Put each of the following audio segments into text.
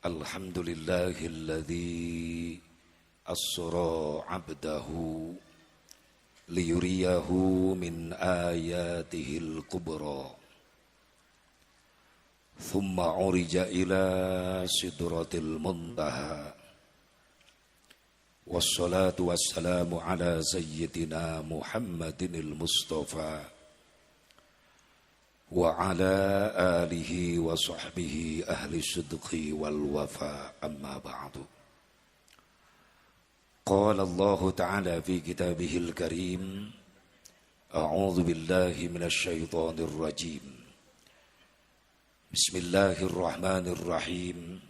Alhamdulillahilladzi asra 'abdahu liyuriyahu min ayatihil kubra thumma urija ila sidratil muntaha wassalatu wassalamu ala sayyidina Muhammadinil Mustafa wa ala alihi wa sahbihi ahli sidqi wal wafa amma ba'du. Qala Allah ta'ala fi kitabihil karim a'udzu billahi minasy syaithanir rajim. Bismillahirrahmanirrahim.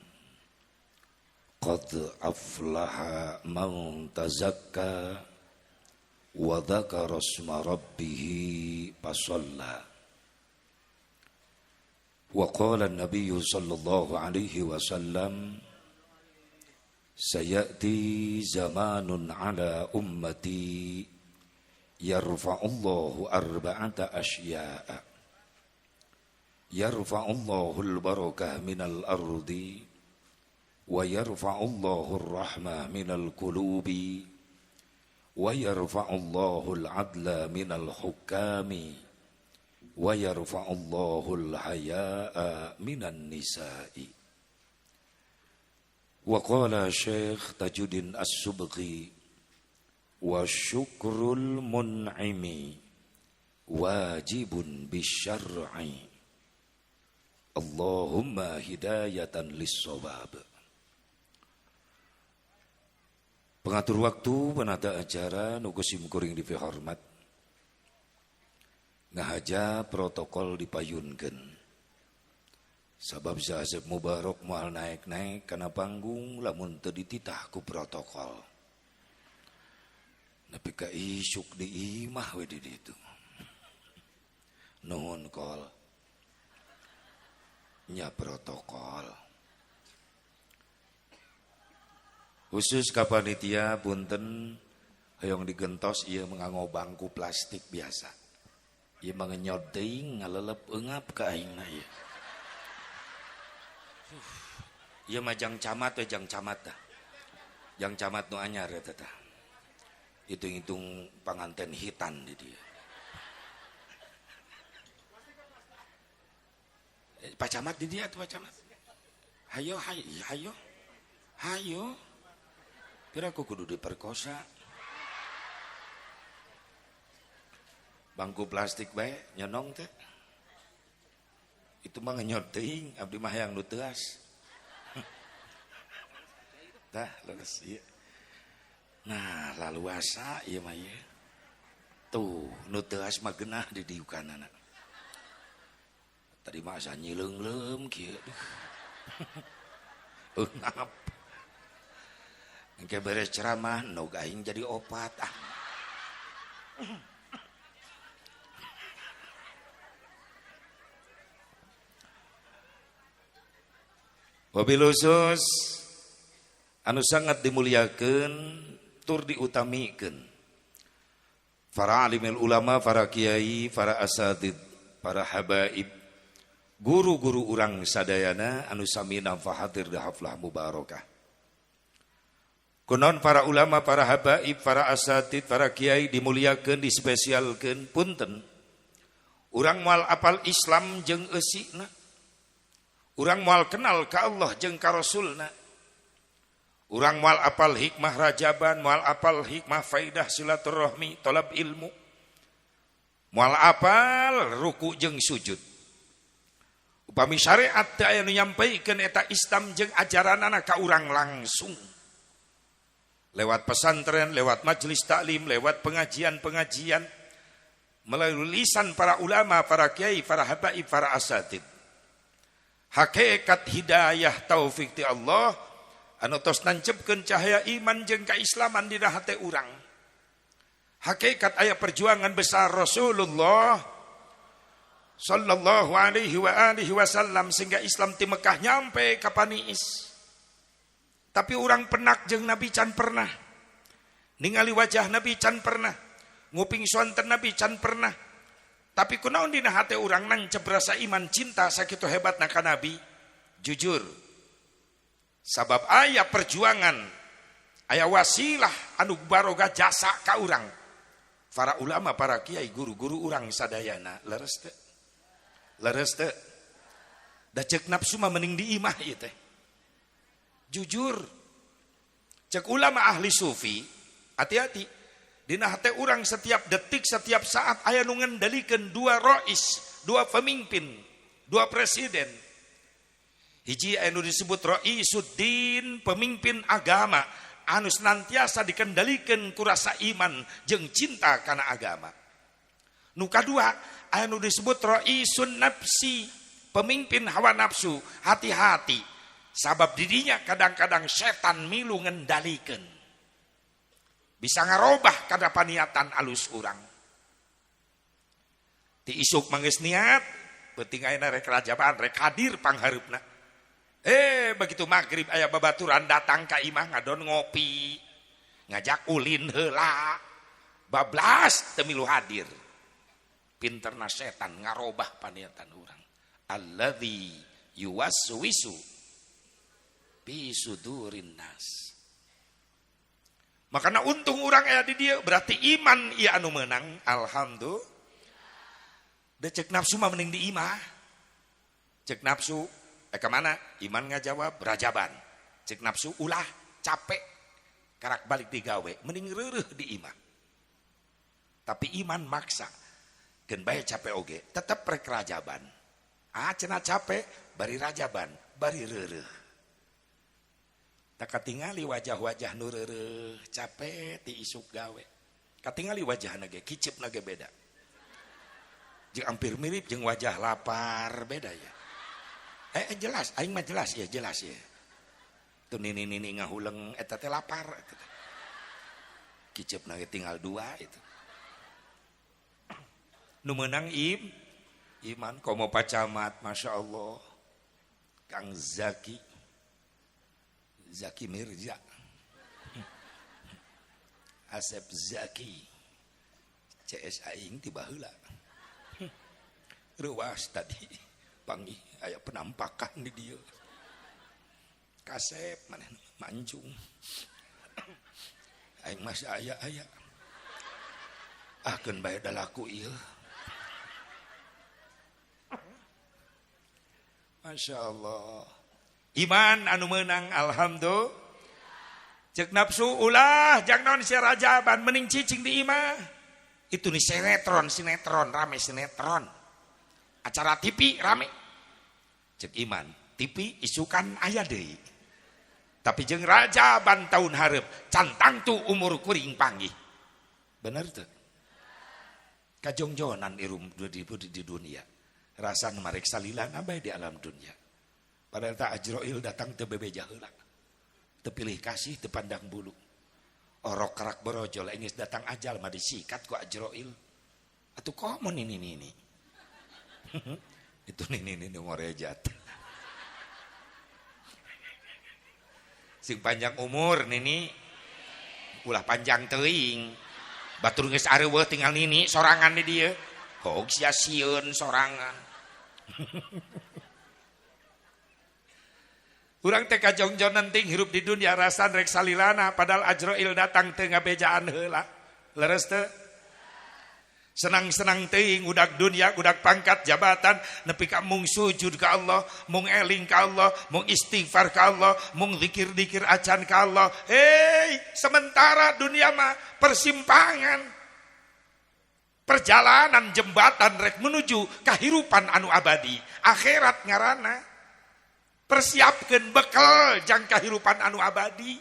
Qad aflaha man tazakka wa dzakara isma rabbih fasalla. Wa qala an-nabiy sallallahu alaihi wasallam sayati zamanun ala ummati yarfa'ullahu arba'ata asya'a yarfa'ullahu al-barakah minal ardi wa yarfa'ullahu ar-rahmah minal qulubi wa yarfa'ullahu al-'adla minal hukami wa yarfa'ullahu al-haya'a minan nisa'i. Wa qala Syekh Tajuddin As-Subghi wa syukrul mun'imi wajibun bisyar'i Allahumma hidayatan lis-shawab. Pengatur waktu penata acara nukusim kuring dipihormat ngahaja protokol dipayunkeun. Sabab Azab Mubarak moal naik-naik kana panggung lamun teu dititah ku protokol. Nepi ka isuk di imah we di ditu. Nuhun kol. Nya protokol. Khusus ka panitia punten hayong digentos ieu manganggo bangku plastik biasa. Ieu mangenyot teuing ngalelep eungap ka aingna ieu. Ieu mah jang camat we jang camat dah. Jang camat nu anyar eta tah. Hitung-hitung panganten hitan di dieu. Pak Camat di dia tuh Pak Camat. Hayo. Hayo. Kira aku kudu diperkosa. Bangku plastik bae nyonong teh. Itu mah ngenyot teuing abdi mah hayang nu teuas. Tah leres ieu. Nah, laluasa ieu mah ieu. Tuh, nu teuas mah geunah di diukanana. Tadi mah asa nyileungleum kieu. Eungap. Engke beres ceramah nu aing jadi opat ah. Wabil khusus anu sangat dimuliakeun tur diutamikeun para alimul ulama, para kiai, para asatid, para habaib, guru-guru urang sadayana anu sami nampa hadir di haflah mubarakah. Kunaon para ulama, para habaib, para asatid, para kiai dimuliakeun, dispesialkeun punten. Urang moal apal Islam jeung eusina. Urang moal kenal ka Allah jeung ka Rasulna. Urang moal apal hikmah rajaban, moal apal hikmah faidah silaturahmi, tolab ilmu. Moal apal ruku jeung sujud. Upami syariat teu aya nu nyampaikeun eta Islam jeung ajaranana ka urang langsung. Lewat pesantren, lewat majelis taklim, lewat pengajian-pengajian, melalui lisan para ulama, para kiai, para habaib, para asatid. Hakikat hidayah taufik ti Allah anu tos nancepkeun cahaya iman jeung kaislaman dina hate urang. Hakikat aya perjuangan besar Rasulullah sallallahu alaihi wa alihi wasallam sehingga Islam ti Mekah nyampe ka Paniis. Tapi urang penak jeung Nabi can pernah. Ningali wajah Nabi can pernah. Nguping sonten Nabi can pernah. Tapi kunaon dina hate urang nancep rasa iman cinta sakitu hebatna ka Nabi? Jujur. Sabab aya perjuangan, aya wasilah anu baroga jasa ka urang. Para ulama, para kiai, guru-guru urang sadayana leres teu? Leres teu? Da ceuk nafsu mah mending diimah ieu teh. Jujur. Cek ulama ahli sufi, hati-hati. Dina hate urang setiap detik, setiap saat aya nu ngendalikeun dua rais, dua pemimpin, dua presiden. Hiji anu disebut Raisuddin, pemimpin agama anu senantiasa dikendalikeun ku rasa iman jeung cinta kana agama. Nu kadua anu disebut Raisun nafsi, pemimpin hawa nafsu. Hati-hati, sabab didinya kadang-kadang setan milu ngendalikeun. Bisa ngarobah kada paniatan alus urang. Ti isuk manggeus niat, penting ayeuna rek rajabaan, rek hadir panghareupna. Begitu maghrib aya babaturan datang ka imah ngadon ngopi, ngajak ulin heula. Bablas teu milu hadir. Pinterna setan ngarobah paniatan urang. Alladzi yuwaswisu fi sudurin nas. Makanya untung orang aya di dia, berarti iman ia anu menang. Alhamdulillah. Da cek nafsu mah mending di imah. Cek nafsu kemana? Iman ngajawab rajaban. Cek nafsu ulah capek karak balik digawe, mending reureuh di imah. Tapi iman maksa. Geun bae capek oge, tetep rek rajaban. Cenah capek bari rajaban, bari reureuh. Tak katingali wajah-wajah nu reureuh capek ti isuk gawe. Katingali wajahna ge kicipna ge beda. Jeung hampir mirip jeung wajah lapar beda ya. Jelas, aing mah jelas ya. Tuh nini ngahuleng eta teh lapar eta. Kicipna ge tinggal 2 itu. Nu meunang iman komo pacamat, Masya Allah. Kang Zaki Mirza, Asep Zaki, CS aing tiba heula. Ruas tadi panggih aya penampakan di dieu. Kasep maneh manjung. Aing masih aya. Keun bae da laku ieu. Masya Allah. Iman anu menang, alhamdulillah. Cek nafsu ulah jang naon sia rajaban, mending cicing di imah. Itu nih sinetron rame sinetron. Acara TV rame. Cek iman, TV isukan aya deui. Tapi jeung rajaban tahun hareup, cantang tu umur kuring panggih. Bener teu? Kajongjonan irum di dunia. Rasa marek salilana bae di alam dunia. Padahal tak Ajroil datang teu bebeja heula. Teu pilih kasih, teu pandang bulu. Orok kerak berojol engis datang ajal mah disikat ku Ajroil. Atuh komo nini. Itu nini ngorejat. Sing panjang umur nini ulah panjang teuing. Batur geus areueuh tinggal nini sorangan di dieu. Hog sia sieun sorangan. Urang teh kajongjonan ting hirup di dunia rasan rek salilana padahal Ajroil datang teu ngabejaan heula. Leres teu? Senang-senang teuing udak dunia, udak pangkat jabatan nepi ka mung sujud ka Allah, mung eling ka Allah, mung istighfar ka Allah, mung zikir-zikir acan ka Allah. Sementara dunia mah persimpangan. Perjalanan jembatan rek menuju kahirupan anu abadi. Akhirat ngaranna. Persiapkan bekal jang kahirupan anu abadi.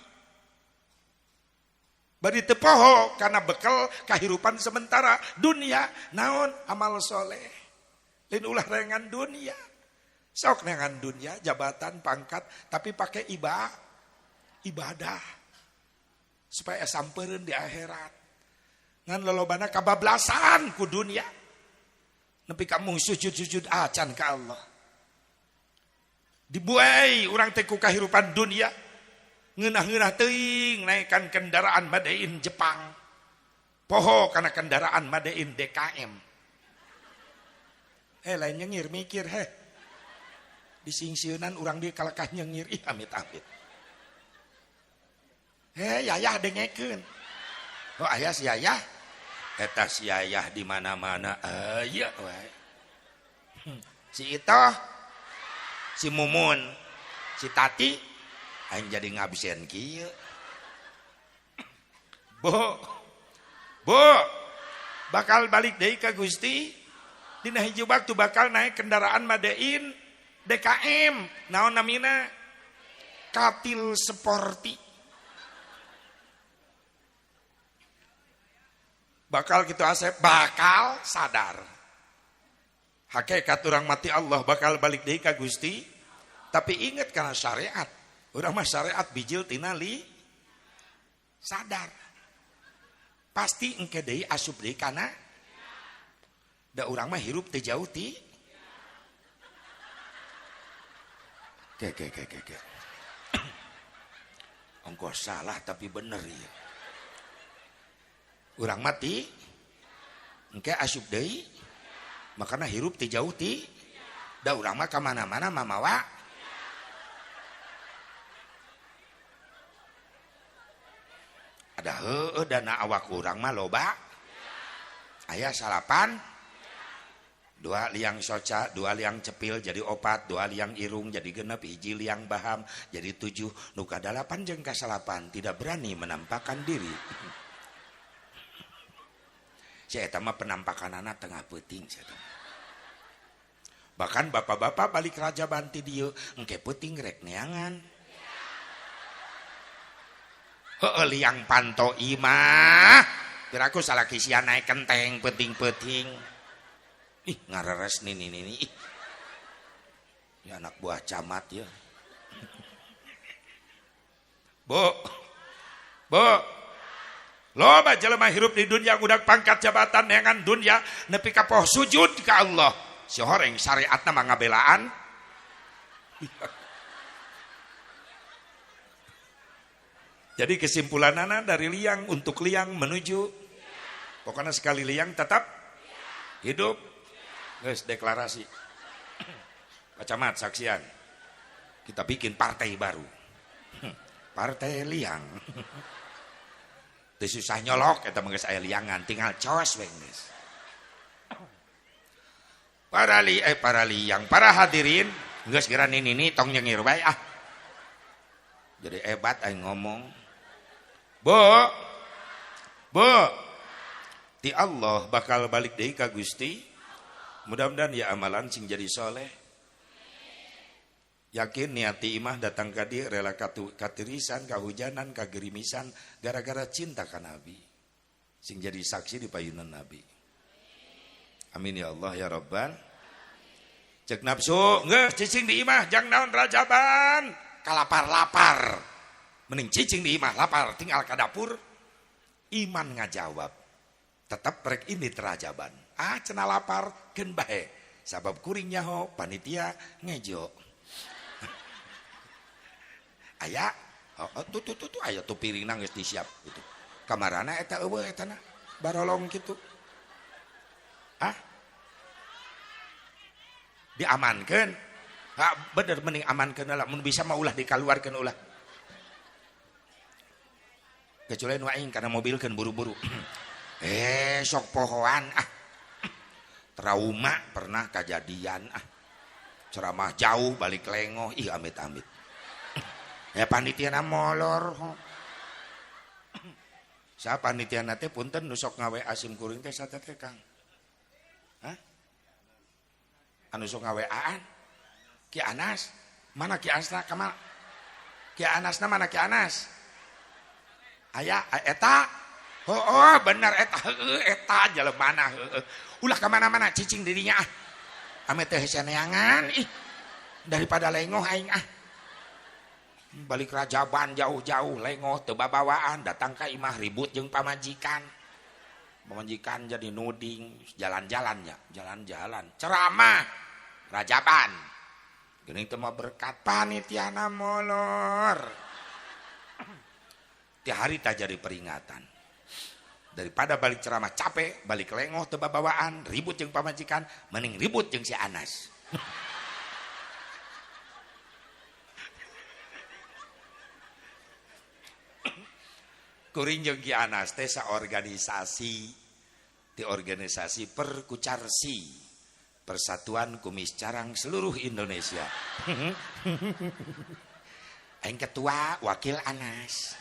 Bari teu poho karena bekal kahirupan sementara dunia naon amal soleh. Lain ulah rengan dunia. Sok rengan dunia jabatan pangkat tapi pakai ibadah. Supaya sampereun di akhirat. Ngan lolobana kabablasan ku dunia. Nepi ka mung sujud-sujud acan ka Allah. Dibuai orang teh ku kahirupan dunia ngeunah-ngeunah teuing naikkan kendaraan made in Jepang poho kana kendaraan made in DKM lain nyengir mikir disingsieunan urang di kalakah nyengir amit-amit Yayah dengekeun. Oh aya si Yayah. Eta si Yayah di mana-mana aya wae. Si Itoh, si Mumun, si Tati aing jadi ngabsen kieu. Bu, bakal balik deui ka Gusti. Dina hiji waktu bakal naik kendaraan Madain DKM, naon namina? Katil Sporty. Bakal gitu Asep, bakal sadar. Hakikat urang mati Allah bakal balik deui ka Gusti. Tapi ingat kana syariat. Urang mah syariat bijil tina li sadar. Pasti engke deui asup deui kana da urang mah hirup teh jauh ti. Ke. Ongkos salah tapi bener ya. Urang mati engke asup deui makana hirup teh jauh ti da urang mah ka mana-mana mamawa ada heueuh dana awak urang mah loba aya salapan 2 liang soca 2 liang cepil jadi 4 2 liang irung jadi 6 1 liang baham jadi 7 nu ka 8 jeung ka 8 tidak berani menampakkan diri. Si eta mah penampakanana tengah peuting si eta. Bahkan bapak-bapak balik raja banti dieu engke peuting rek neangan. Heueuh liang panto imah. Kiraku salaki sia naik kenteng peuting-peuting. Ih ngareres nini. Ih. Ya anak buah camat ya. Bu. Loba jelema hirup di dunia budak pangkat jabatan neangan dunia nepi ka poh sujud ka Allah. Si horeng syariatna mah ngabelaan. Jadi kesimpulanana dari liang untuk liang menuju pokoknya sekali liang tetap hidup. Geus deklarasi. Pak Camat saksian. Kita bikin partai baru. Partai liang. Teu susah nyolok eta mah geus aya liangan tinggal cos we geus. Para liang, para hadirin geus geura nini tong nyengir bae ah. Jadi hebat aing ngomong. Bu. Ti Allah bakal balik deui ka Gusti. Mudah-mudahan ya amalan sing jadi soleh. Yakin niati imah datang ka dieu rela katirisan, kahujanan, kagerimisan gara-gara cinta ka Nabi. Sing jadi saksi di payunan Nabi. Amin ya Allah ya Rabbal. Cek nafsu, geus cicing di imah jang naon rajaban. Kalapar-lapar. Mending cicing di imah lapar tinggal ka dapur. Iman ngajawab. Tetap rek ini terajaban. Cenah lapar keun bae. Sabab kuring nyaho panitia ngejo. Aya tuh aya tuh piringna geus disiap gitu. Kamarana eta eueuh etana barolong kitu. Diamankeun. Bener mending amankeun lah mun bisa mah ulah dikaluarkeun ulah. Kecuali nu aing kana mobilkeun buru-buru. Sok pohoan trauma pernah kejadian ceramah jauh balik lengoh ih amit-amit. Ya panitiana molor. Sa panitiana teh punten nu sok ngawe asim kuring teh saha teh Kang? Anu sok ngaweaan? Ki Anas. Mana Ki Anasna kamal? Ki Anasna mana Ki Anas? Aya eta. Oh bener eta jelemana heueuh. Ulah ka mana-mana cicing dirinya Ame teh saneangan daripada lengoh aing balik rajaban jauh-jauh lengoh teu babawaan datang ka imah ribut jeung pamajikan jadi nuding jalan-jalan ceramah rajaban geuning teu mah berkat panitiana molor ti hari tak jadi peringatan daripada balik ceramah capek balik lengoh teu babawaan ribut jeung pamajikan mending ribut jeung si Anas. kuring jeung Ki Anas teh saorganisasi di organisasi Perkucarsi Persatuan Kumis Carang seluruh Indonesia. Aing ketua, wakil Anas.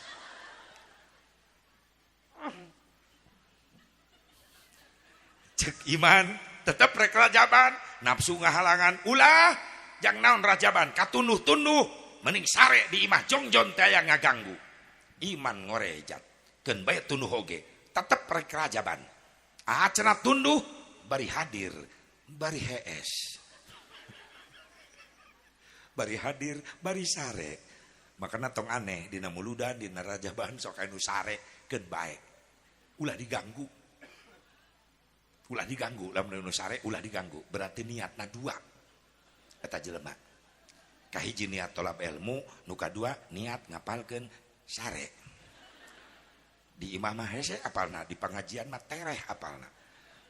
Cek iman tetap rek rajaban, nafsu ngahalangan ulah jang naon rajaban katunuh-tunuh mending sare di imah jongjon teh yang ngaganggu. Iman ngorejat keun bae tunuh oge tetep rek rajaban. Cenah tunduh bari hadir, bari hees. Bari hadir, bari sare. Makanya tong aneh dina muludan dina rajaban sok anu sare keun bae. Ulah diganggu. Ulah diganggu, lamun nu sare ulah diganggu. Berarti niatna dua. Eta jelema. Kahiji niat tolab ilmu, nu kadua niat ngapalkeun sare. Di imah mah hese apalna, di pengajian mah tereh apalna.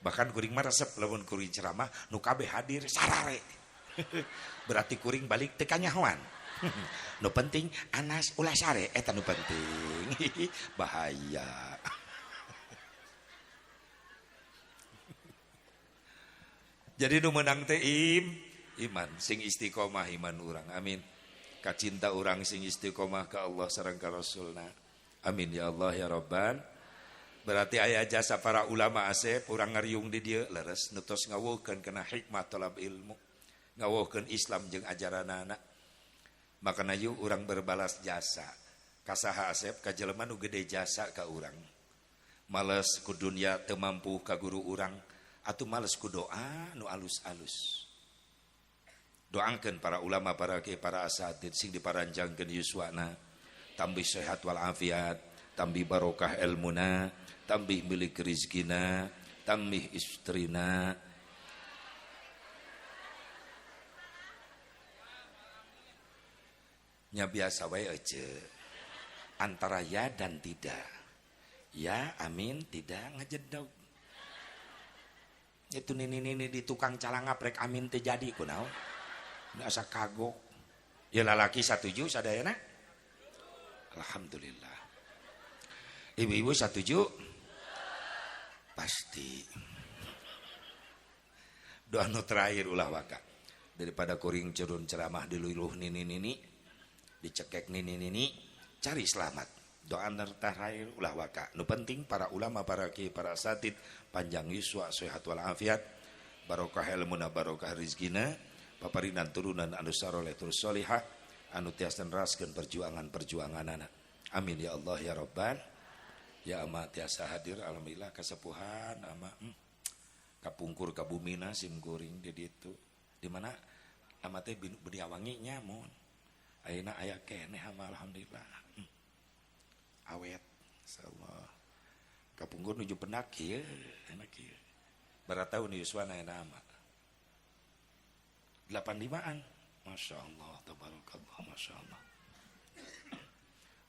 Bahkan kuring mah resep lamun kuring ceramah nu kabeh hadir sarare. Berarti kuring balik teu kanyahoan. Nu penting Anas ulah sare eta nu penting. Bahaya. Jadi nu menang teh iman sing istiqomah iman urang. Amin. Kacinta urang sing istiqomah ka Allah sareng ka Rasulna. Amin ya Allah ya Rabban. Berarti aya jasa para ulama asep urang ngariung di dieu leres nutos ngawuhkeun kana hikmah talab ilmu. Ngawuhkeun Islam jeung ajaranana. Makana yuk urang berbalas jasa. Kasaha asep ka jelema nu gede jasa ka urang. Males ku dunya teu mampu ka guru urang. Atuh males ku doa nu alus-alus. Doangkeun para ulama, para kiai, para asatid sing diparanjangkeun yuswana, tambih sehat wal afiat, tambih barokah ilmuna, tambih milik rizkina, tambih istrina. Nya biasa wae ece. Antara ya dan tidak. Ya, amin, tidak ngajedog. Itu nini di tukang calangaprek amin teh jadi kunaon asa kagok ya lalaki satuju sadayana alhamdulillah ibu-ibu satuju pasti doa nu terakhir ulah waka daripada kuring curun ceramah diluluh nini dicekek nini cari selamat. Doa terakhir ulah waka. Nu penting para ulama, para kiai, para asatid panjang yuswa, sehat wal afiat, barokah ilmuna, barokah rizkina, paparinan turunan anu saroleh terus solihah, anu tiasan raskeun perjuangan-perjuanganana. Amin ya Allah ya Rabban. Ya ama tiasa hadir alhamdulillah kasepuhan ama kapungkur kabumina simkuring di ditu. Di mana ama teh beniawangi nyamun. Ayeuna aya keneh ama alhamdulillah. Awet insyaallah kapungkur nuju pendak kieu enak kieu barataun yuswana nama 85an masyaallah tabarakallah masyaallah.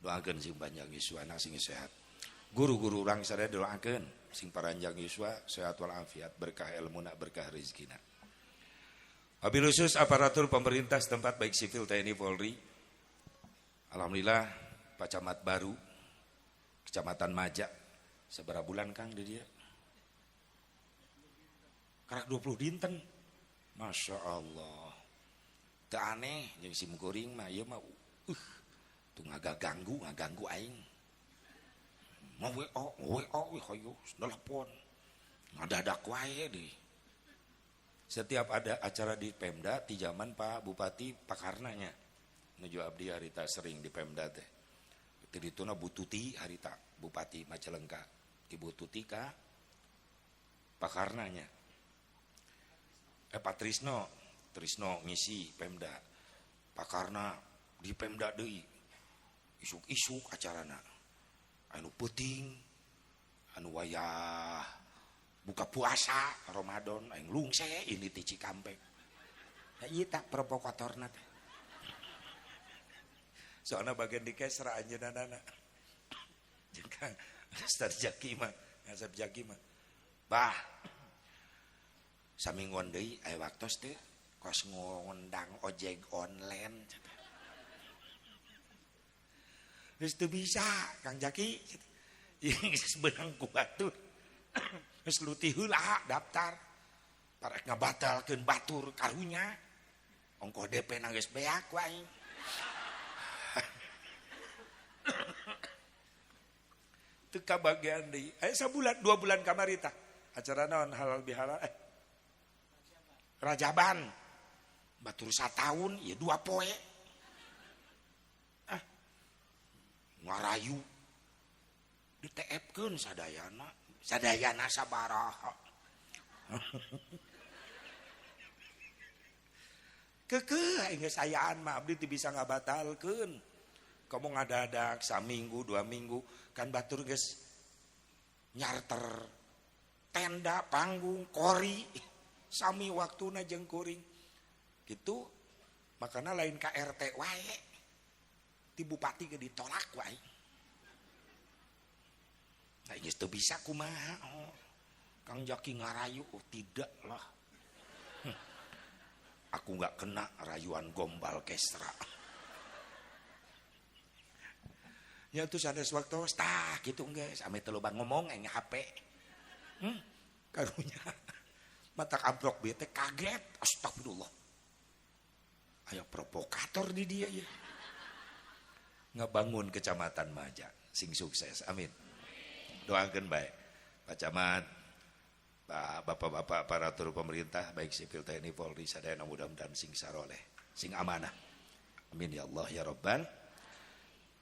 Doakeun sing panjang yuswana sing sehat guru-guru urang sadaya doakeun sing paranjang yuswa sehat wal afiat berkah ilmuna berkah rezekina. Wabil khusus aparatur pemerintah setempat baik sipil TNI Polri alhamdulillah Pak Camat baru Kecamatan Maja, seberapa bulan Kang di dia? Karak 20 dinten. Masya Allah. Teu aneh, jeung simkuring mah ieu mah tuh ngaganggu aing. Mau WO hayu telepon. Ngadadak wae deui. Setiap ada acara di Pemda di zaman Pak Bupati Pakarnanya. Nuju abdi harita sering di Pemda teh. Dituna Bu Tuti harita Bupati Majalengka Ibu Tuti ka Pakarnanya Pak Trisno ngisi Pemda Pakarna di Pemda deui isuk-isuk acarana anu peuting anu wayah buka puasa Ramadan aing lungse ini ti Cikampek ya ieu tak provokatorna teh. Soalnya bagian di kesra anjeunana. Jeung Ustaz Jaki mah, ngasep Jaki mah. Bah. Samingguan deui aya waktos teh kos ngundang ojek online. Geus teu bisa Kang Jaki. Geus beunang ku batur. Geus leutik heula daftar. Parek ngabatalkeun batur karunya. Ongkoh DP na geus beak wae. Teu kabagian deui. Aya sabulan 2 bulan kamari tah. Acara naon halal bihalal Rajaban. Batur 1 tahun ya 2 poe. Ngarayu diteepkeun sadayana sabaraha. Keukeuh aing geus sayaan mah abdi teu bisa ngabatalkeun. Kamu ngadadak saminggu 2 minggu kan batur geus nyarter tenda panggung kori sami waktuna jeung kuring kitu makana lain ka RT wae ti bupati ge ditolak wae. Nah geus teu bisa kumaha Kang Jaki ngarayu tidak lah. Aku enggak kena rayuan gombal kestra. Ya tuh sanes waktu tah gitu geus ame teu loba ngomong aya HP. Karunya matak amplok bieu teh kaget, astagfirullah. Aya provokator di dia ya. Ngabangun kecamatan Maja sing sukses. Amin. Doakeun bae. Pak Camat, Bapak-bapak aparatur pemerintah baik sipil TNI Polri sadayana mudah-mudahan sing saroleh, sing amanah. Amin ya Allah ya Rabbal.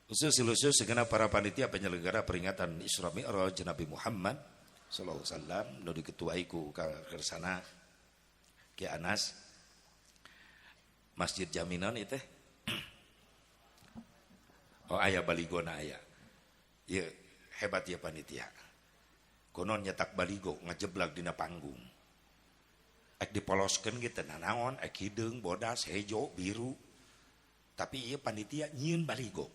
Khusus segenap para panitia penyelenggara peringatan Isra Mi'raj Nabi Muhammad sallallahu alaihi wasallam nu diketuai ku kersana Ki Anas Masjid Jaminan itu. Oh aya baligona aya. Ieu hebat ya panitia. Konon nyetak baligo ngajeblag dina panggung. Ek dipoloskeun kitu nanaon ek hideung bodas hejo biru. Tapi ieu panitia nyieun baligo.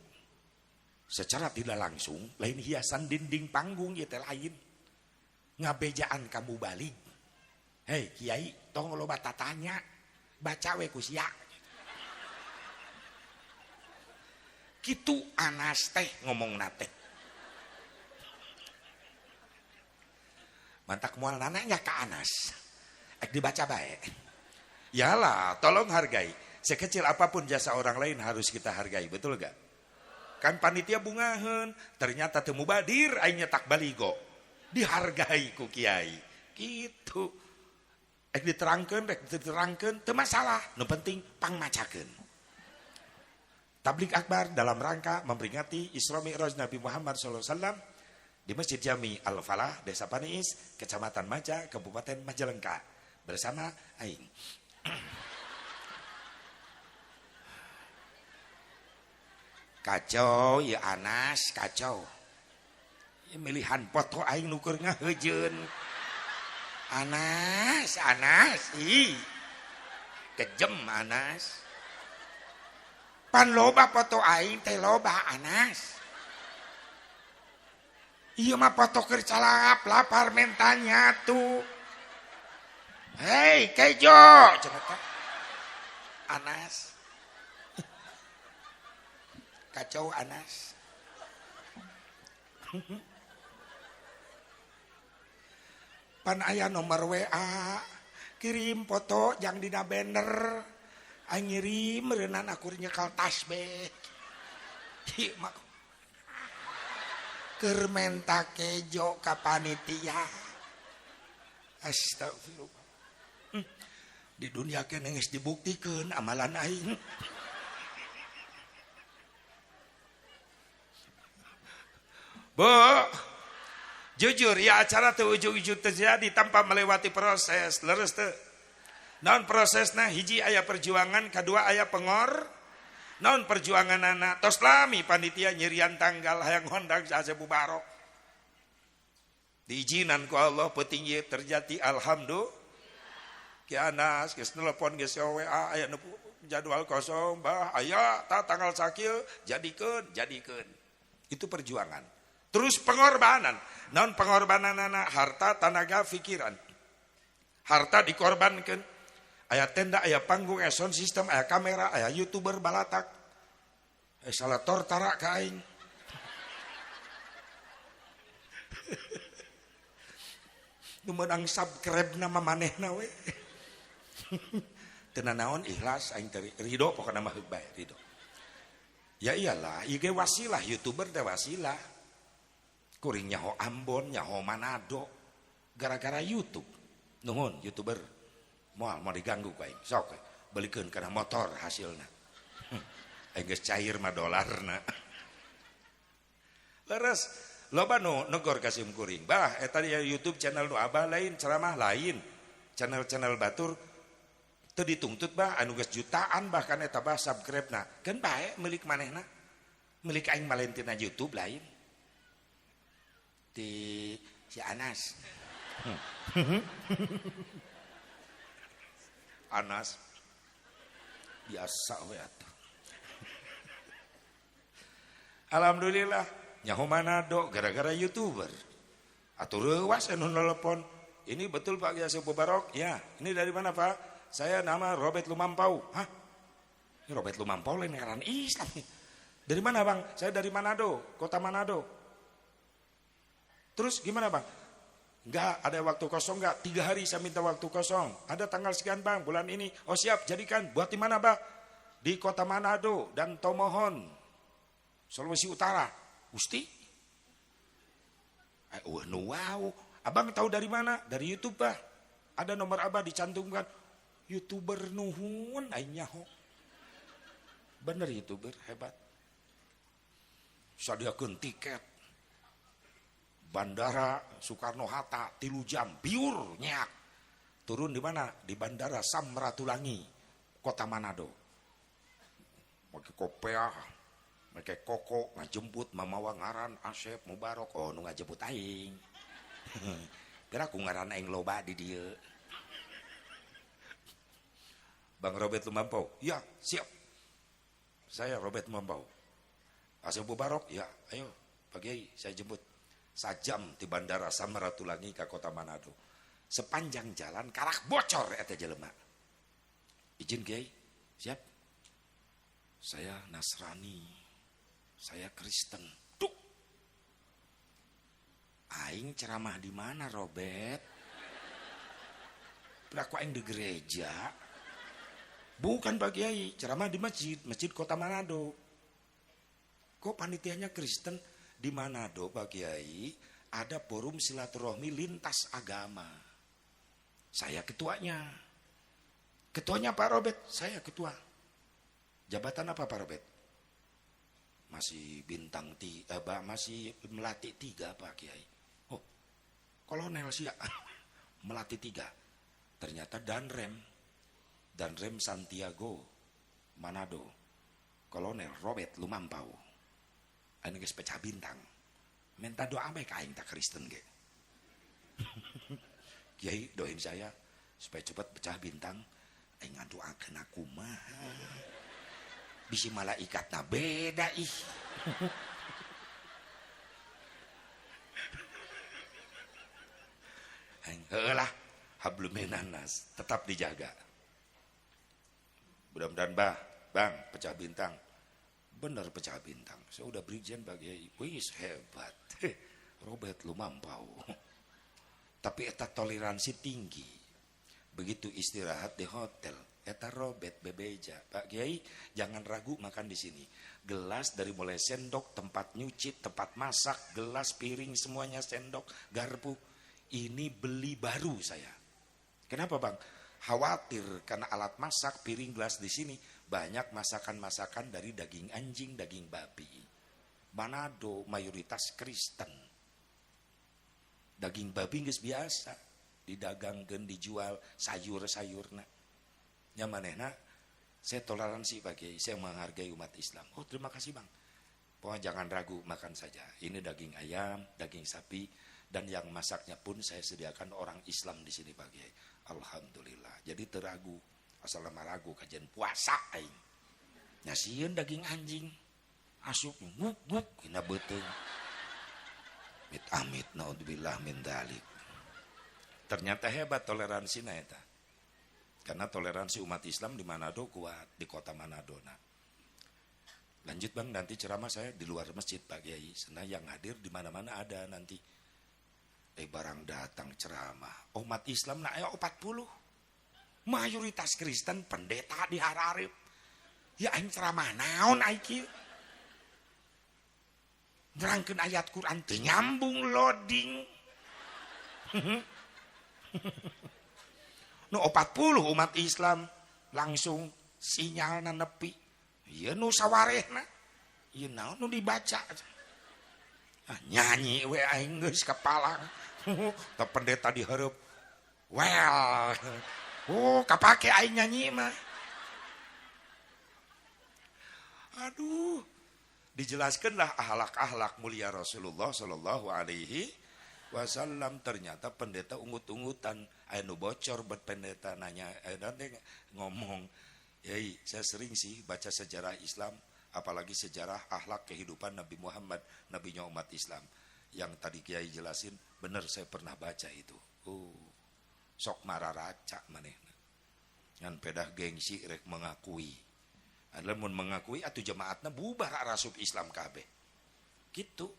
Secara tidak langsung lain hiasan dinding panggung ieu teh lain. Ngabejaan kamu balik. Hei kiai tong loba tatanya baca we ku sia. Kitu Anas teh ngomongna teh. Mantak moal nanya ka Anas. Ek dibaca bae. Yalah, tolong hargai. Sekecil apapun jasa orang lain harus kita hargai, betul gak? Kan panitia bungaheun, ternyata teu mubadir aing nyetak baligo. Dihargai ku kiai. Gitu. Ek diterangkeun, teu masalah. Nu penting pangmacakeun. Tablik akbar dalam rangka memperingati Isra Mi'raj Nabi Muhammad SAW di Masjid Jami Al-Falah, Desa Paniis, Kecamatan Maja, Kabupaten Majalengka bersama aing. Kacau ya Anas, kacau. Ya, milihan foto aing nuker ngaheujeun. Anas, ih. Kejem Anas. Pan loba foto aing teh loba Anas. Iya mah foto keur calap lapar mentanya tuh. Hei kejo cenah Anas. Kacau Anas. Pan aya nomor WA kirim foto jang dina banner. Aing ngirim meureunana aku nyekal tasbih. Ieu mah keur menta kejo ka panitia. Astagfirullah. Di dunia keneh geus dibuktikeun amalan aing. Bu, jujur ya acara teu ujug-ujug terjadi tanpa melewati proses. Leres teu? Naon prosesna? Hiji aya perjuangan, kedua aya pengor. Naon perjuangan anak? Tos lami panitia nyerian tanggal hayang hondang saja bubarok. Diizinan ku Allah peuting ieu terjadi alhamdulillah. Ki Anas geus telepon geus WA aya nu jadwal kosong, bah aya tanggal sakieu jadikeun. Itu perjuangan. Terus pengorbanan. Naon pengorbananana? Harta, tenaga, pikiran. Harta dikorbankeun. Aya tenda, aya panggung, aya sound system, aya kamera, aya YouTuber balatak. Instalator tara ka aing. Nu meunang subscribe nama manehna we. Teu naon ikhlas aing teh ridho pokona mah heug bae ridho. Ya iyalah, ieu ge wasilah YouTuber teh wasilah. Kuring nyaho Ambon, nyaho Manado gara-gara YouTube. Nuhun YouTuber. Moal mau diganggu ku aing. Sok beulikeun kana motor hasilna. Aing geus cair mah dolarna. Leres loba nu negor ka sim kuring. Bah eta YouTube channel nu Abah lain, ceramah lain. Channel-channel batur teu ditungtut bah anu geus jutaan bahkan eta bah subscribe-na. Keun bae milik manehna. Milik aing malentina YouTube lain. Di si Anas. Anas biasa we atuh. Alhamdulillah nyaho Manado gara-gara YouTuber. Atuh reuwas anu nelpon. Ini betul Pak Kiai Sepuh Barok? Ya. Ini dari mana Pak? Saya nama Robert Lumampau. Hah? Ini Robert Lumampau lain ngaran Islam. Dari mana Bang? Saya dari Manado, kota Manado. Terus gimana Bang? Enggak, ada waktu kosong enggak? 3 hari saya minta waktu kosong. Ada tanggal sekian Bang, bulan ini. Oh siap, jadikan. Buat di mana Bang? Di kota Manado dan Tomohon, Sulawesi Utara. Gusti? Wow. Abang tahu dari mana? Dari YouTube Bah. Ada nomor Abah dicantumkan. YouTuber nuhun aing nyaho. Bener YouTuber hebat. Sadiakeun tiket. Bandara Soekarno-Hatta 3 jam biur nyeak. Turun di mana? Di Bandara Samratulangi, Kota Manado. Make kopiah, make koko ngajemput mamawa ngaran Asep Mubarok. Oh nu ngajemput aing. Kira aku ngaran aing loba di dieu. Bang Robert Lumampau. Ya, siap. Saya Robert Lumampau. Asep Mubarok, ya, ayo Pak Kiai saya jemput. Sajam di Bandara Samratulangi ke Kota Manado. Sepanjang jalan karak bocor eta jelema. Izin Kiai, siap. Saya Nasrani. Saya Kristen. Duk. Aing ceramah di mana, Robert? Berlaku aing di gereja. Bukan Pak Kiai, ceramah di masjid Kota Manado. Kok panitianya Kristen? Di Manado Pak Kiai ada forum silaturahmi lintas agama. Saya ketuanya. Ketuanya Pak Robert, saya ketua. Jabatan apa Pak Robert? Masih bintang masih melati 3 Pak Kiai. Oh, kolonel sih ya. Melati 3. Ternyata Danrem Santiago Manado. Kolonel Robert Lumampau. Anu geus pecah bintang. Minta doa bae ka aing tak Kristen ge. Kiai doain saya supaya cepat pecah bintang. Aing ngadoakeun aku mah. Bisi malaikatna beda ih. Aing heulah hablum minanas tetap dijaga. Mudah-mudahan Bang pecah bintang. Benar pecah bintang. Saya udah brigjen bagi wis hebat. Robert Lumampau. Tapi eta toleransi tinggi. Begitu istirahat di hotel, eta Robert bebeja. Pak Kiai, jangan ragu makan di sini. Gelas dari mulai sendok, tempat nyuci, tempat masak, gelas, piring semuanya sendok, garpu. Ini beli baru saya. Kenapa, Bang? Khawatir karena alat masak, piring, gelas di sini banyak masakan-masakan dari daging anjing, daging babi. Manado mayoritas Kristen. Daging babi geus biasa didagangkeun, dijual sayur-sayurna. Nya manehna saya toleransi Pak Kiai, saya menghargai umat Islam. Oh, terima kasih Bang. Pokoknya jangan ragu, makan saja. Ini daging ayam, daging sapi, dan yang masaknya pun saya sediakan orang Islam di sini Pak Kiai. Alhamdulillah. Jadi teragu, asal lama ragu kajian puasa aing. Nyasieun daging anjing. Asup nguk kena beuteung. Mit amit naudzubillah min dzalik. Ternyata hebat toleransinya eta. Karena toleransi umat Islam di Manado kuat, di kota Manado. Nah. Lanjut Bang, nanti ceramah saya di luar masjid Pak Kiai. Karena yang hadir di mana-mana ada nanti. Barang datang ceramah umat Islam na aya 40 mayoritas Kristen pendeta dihararip ya aing ceramah naon ai kieu nerangkeun ayat Quran teu nyambung loading nu 40 umat Islam langsung sinyalna nepi ieu nu sawarehna ieu naon nu dibaca nyanyi we aing geus kepala teu pendeta dihareup well kapake aing nyanyi mah aduh dijelaskanlah akhlak-akhlak mulia Rasulullah sallallahu alaihi wasallam. Ternyata pendeta ungut-ungutan aya nu bocor buat pendeta nanya nanti ngomong yai saya sering sih baca sejarah Islam apalagi sejarah akhlak kehidupan Nabi Muhammad nabinya umat Islam yang tadi Kiai jelasin bener saya pernah baca itu sok mararaca manehna ngan pedah gengsi rek mengakui adalah mun mengakui atuh jemaatna bubar arasup Islam kabeh gitu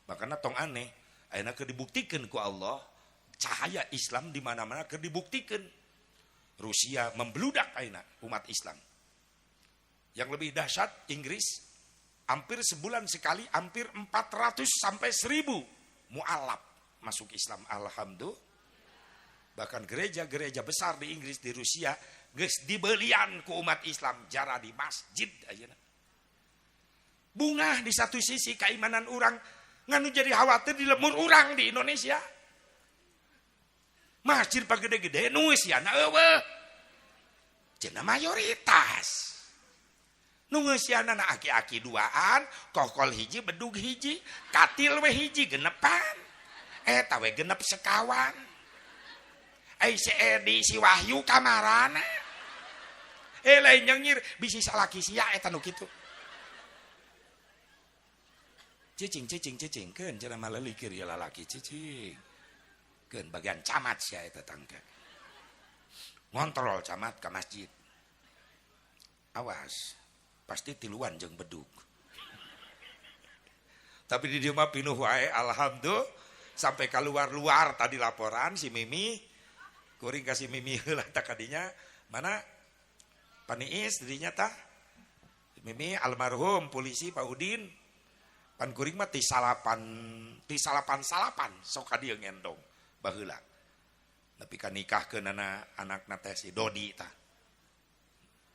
makanya tong aneh ayeuna keur dibuktikeun ku Allah cahaya Islam di mana-mana keur dibuktikeun Rusia membludak ayeuna umat Islam yang lebih dahsyat Inggris hampir sebulan sekali hampir 400 sampai 1000 mualaf masuk Islam alhamdulillah bahkan gereja-gereja besar di Inggris di Rusia geus dibelian ku umat Islam jara di masjid ayeuna bungah di satu sisi keimanan orang nganu jadi khawatir di lemur orang di Indonesia masjid pagede-gede nu siana eueuh cenah mayoritas nu ngeusiana na aki-aki duaan kokol hiji bedug hiji katil we hiji genepan eta we genep sekawan si Edi si Wahyu kamarana lain nyengir bisi salaki sia eta nu kitu cicing keun cenah mah leulikir ya lalaki cicing keun bagian camat sia eta tangka ngontrol camat ka masjid awas pasti tiluan jeung bedug tapi di dieu mah pinuh wae alhamdulillah sampai keluar tadi laporan si Mimi kuring kasih Mimi heula tak kadinya mana paniis dirinya tah Mimi almarhum polisi Pak Udin pan kuring mah ti salapan sok ka dieu ngendong baheula nepi ka nikahkeun anakna teh si Dodi tah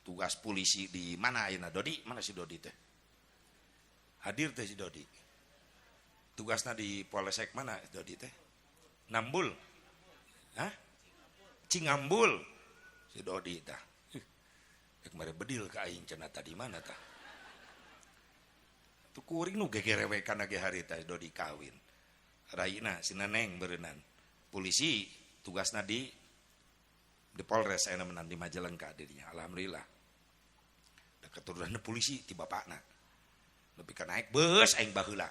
tugas polisi di mana ayeuna Dodi mana si Dodi teh hadir teh si Dodi tugasna di Polsek mana Dodi teh Nambul Cingambul si Dodi tah kemarin bedil ka aing cenah tadi mana tah tu kuring nu gegerewekan ge hari teh Dodi kawin raina si Neneng beureunan polisi tugasna di Polres ayeuna menan di Majalengka dirinya alhamdulillah da keturunan polisi ti bapakna nepi ka naik beus aing baheula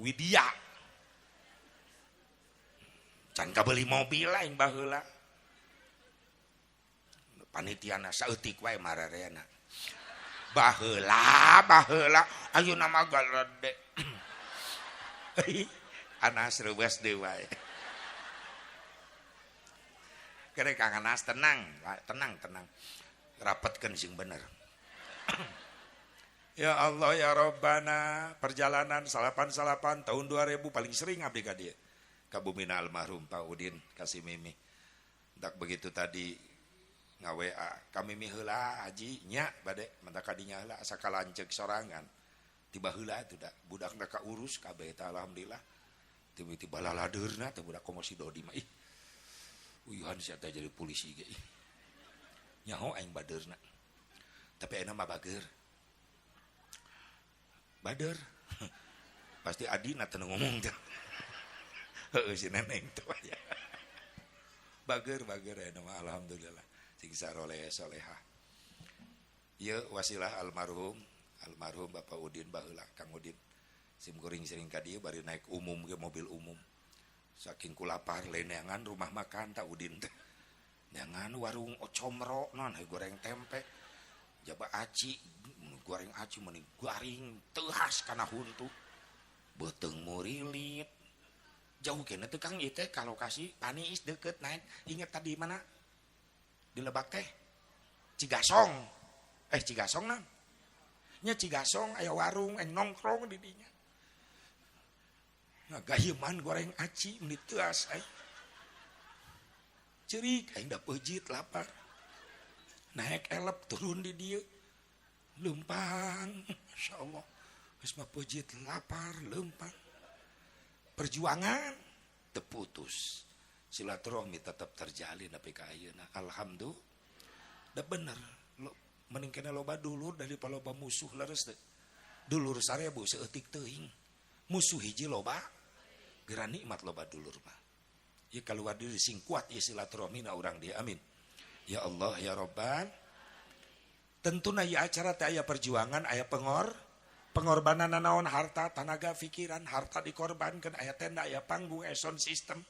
Widya can kabeli mobil aing baheula panitiana saeutik wae marareana baheula ayeuna mah galede Anas reueus deui wae kere Kang Anas tenang rapetkeun sing bener ya Allah ya Rabbana perjalanan salapan tahun 2000 paling sering abdi ka dieu ka bumina almarhum Pak Udin kasih Mimi dak begitu tadi ngaWA kami Mimi heula haji nya bade manta kadinya heula asa kalanceuk sorangan tiba heula atuh da budakna ka urus kabeh tah alhamdulillah tiba-tiba laladeurna teh budak komo si Dodi mah uyuhan sia teh jadi polisi ge nyaho aing badeurna tapi ayeuna mah bager bader pasti adina teu ngomong teh heueuh si Neneng teh aya bager ayeuna mah alhamdulillah sing saroleh solehah ieu wasilah almarhum Bapak Udin baheula Kang Udin sim kuring sering ka dieu bari naik umum ge mobil umum saking kulapar leneangan rumah makan tak Udin teh neangan warung ocomro non goreng tempe jaba aci goreng aci mending garing teuhas kana huntu beuteung murilit jauh kena tuh Kang ieu teh ka lokasi Paniis deket naik inget tadi mana di Lebak teh Cigasong Cigasong nang nya Cigasong aya warung nongkrong di dinya ngagayeman goreng aci menit teas cerik aing da peujit lapar naik elep turun di dieu lempang insyaallah geus mah peujit lapar lempang perjuangan terputus silaturahmi tetap terjalin tapi ka ayeuna alhamdulillah da bener mending kena loba dulur daripada loba musuh leres teh dulur 1000 saeutik teuing musuh hiji loba geura nikmat loba dulur mah ieu kaluar diri sing kuat ieu silaturahmina urang dia amin ya Allah ya Robban tentuna ieu acara teh aya perjuangan aya pengorbanan naon harta tenaga pikiran harta dikorbankeun aya tenda aya panggung aya sound system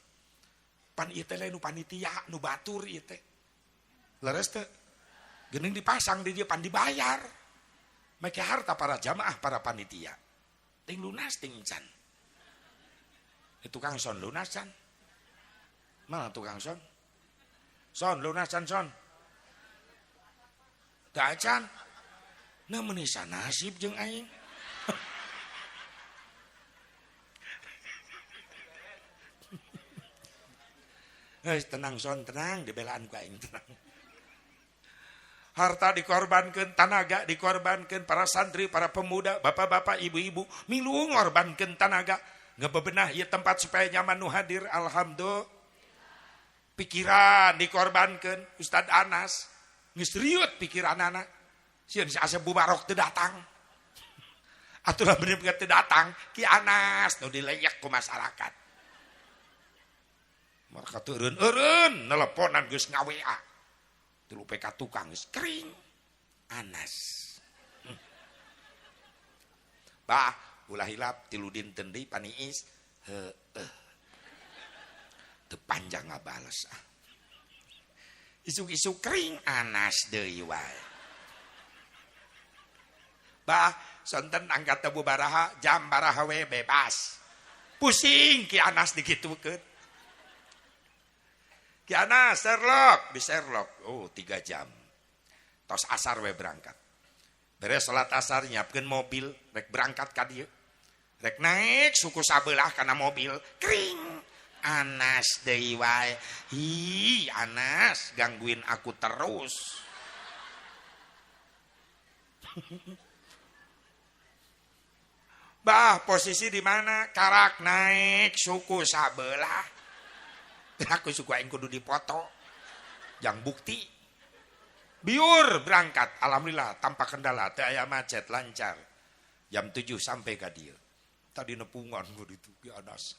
pan ieu teh lain nu panitia nu batur ieu teh leres teh geuning dipasang di dieu pan dibayar make harta para jamaah para panitia ting lunas ting can tukang son lunas can mana tukang son lunas can son tah can nah menisa nasib jeung aing tenang son tenang dibelaan ku aing tenang harta dikorbankeun tenaga dikorbankeun para santri para pemuda bapak-bapak ibu-ibu milu ngorbankeun tenaga ngebebenah ieu tempat supaya nyaman nu hadir alhamdulillah pikiran dikorbankeun Ustad Anas geus riut pikiranana sieun si Asep Bubarok teu datang aturan bener teu datang Ki Anas nu dileyek ku masyarakat marka teu eureun nelponan geus ngaWA tilu PK tukang geus kering Anas bah ulah hilap tilu dinten deui Paniis teu panjang ngabales isuk-isuk kering Anas deui wae bah sonten angkat tebu baraha jam baraha we bebas pusing Ki Anas digitukeun Ki Anas Sherlock di Sherlock 3 jam tos asar we berangkat beres salat asar nyiapkeun mobil rek berangkat ka dieu rek naik suku sabelah kana mobil kering Anas deui wae hi Anas gangguin aku terus bah posisi di mana karak naik suku sabelah aku suku aing kudu dipoto jang bukti biur berangkat alhamdulillah tanpa kendala teu aya macet lancar jam 7 sampai ka dieu tadi nepungan gua ditu Ki Anas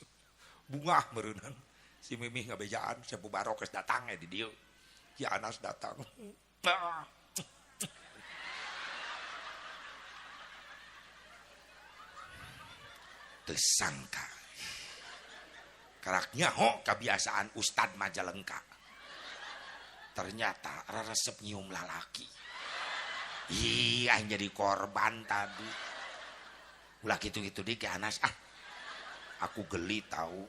bungah meureunan si Mimih ngabejaan si Bubarok geus datang di dieu Ki Anas datang teu sangka karaknya kebiasaan Ustad Majalengka ternyata resep nyium lalaki iya jadi korban tadi ulah gitu-gitu di Ki Anas aku geli tahu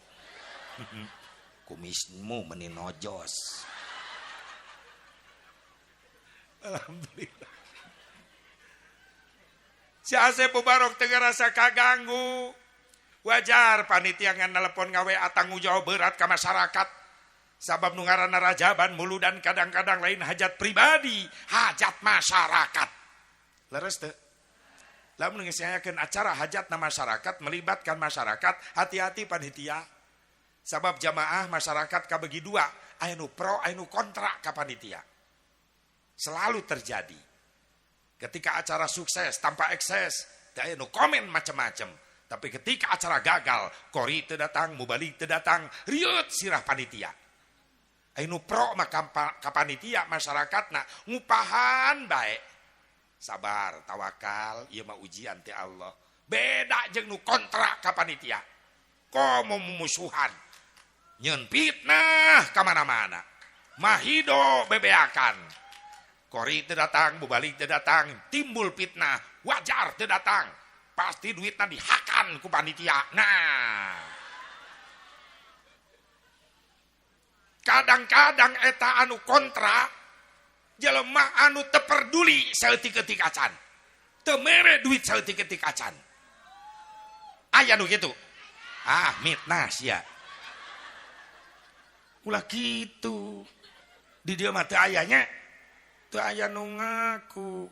kumismu meninojos alhamdulillah si Asep Bubarok teu ngarasa kaganggu wajar panitia ngan nelpon ngawe tanggung jawab berat ke masyarakat sabab nu ngaranna rajaban mulu dan kadang-kadang lain hajat pribadi hajat masyarakat leres teu lamun geus ngayakeun acara hajatna masyarakat melibatkan masyarakat hati-hati panitia sabab jamaah masyarakat kabegi dua aya nu pro aya nu kontra ka panitia selalu terjadi ketika acara sukses tanpa ekses aya nu komen macam-macam. Tapi ketika acara gagal, kori teu datang, mubalik teu datang, riut sirah panitia. Ainu pro maka ka panitia masyarakatna ngupahan bae. Sabar, tawakal, ieu mah ujian ti Allah. Beda jeung nu kontra ka panitia. Komo mumusuhan. Nyeun fitnah ka mana-mana. Mahido bebeakan. Kori teu datang, mubalik teu datang, timbul fitnah, wajar teu datang. Pasti duitnya dihakan ku panitia. Nah, Kadang-kadang eta anu kontra jelema anu teu peduli saeutik-eutik acan. Teu mere duit saeutik-eutik acan. Aya nu kitu. Mitnah sia. Ulah kitu. Di dieu mah teu ayanya. Teu aya nu ngaku.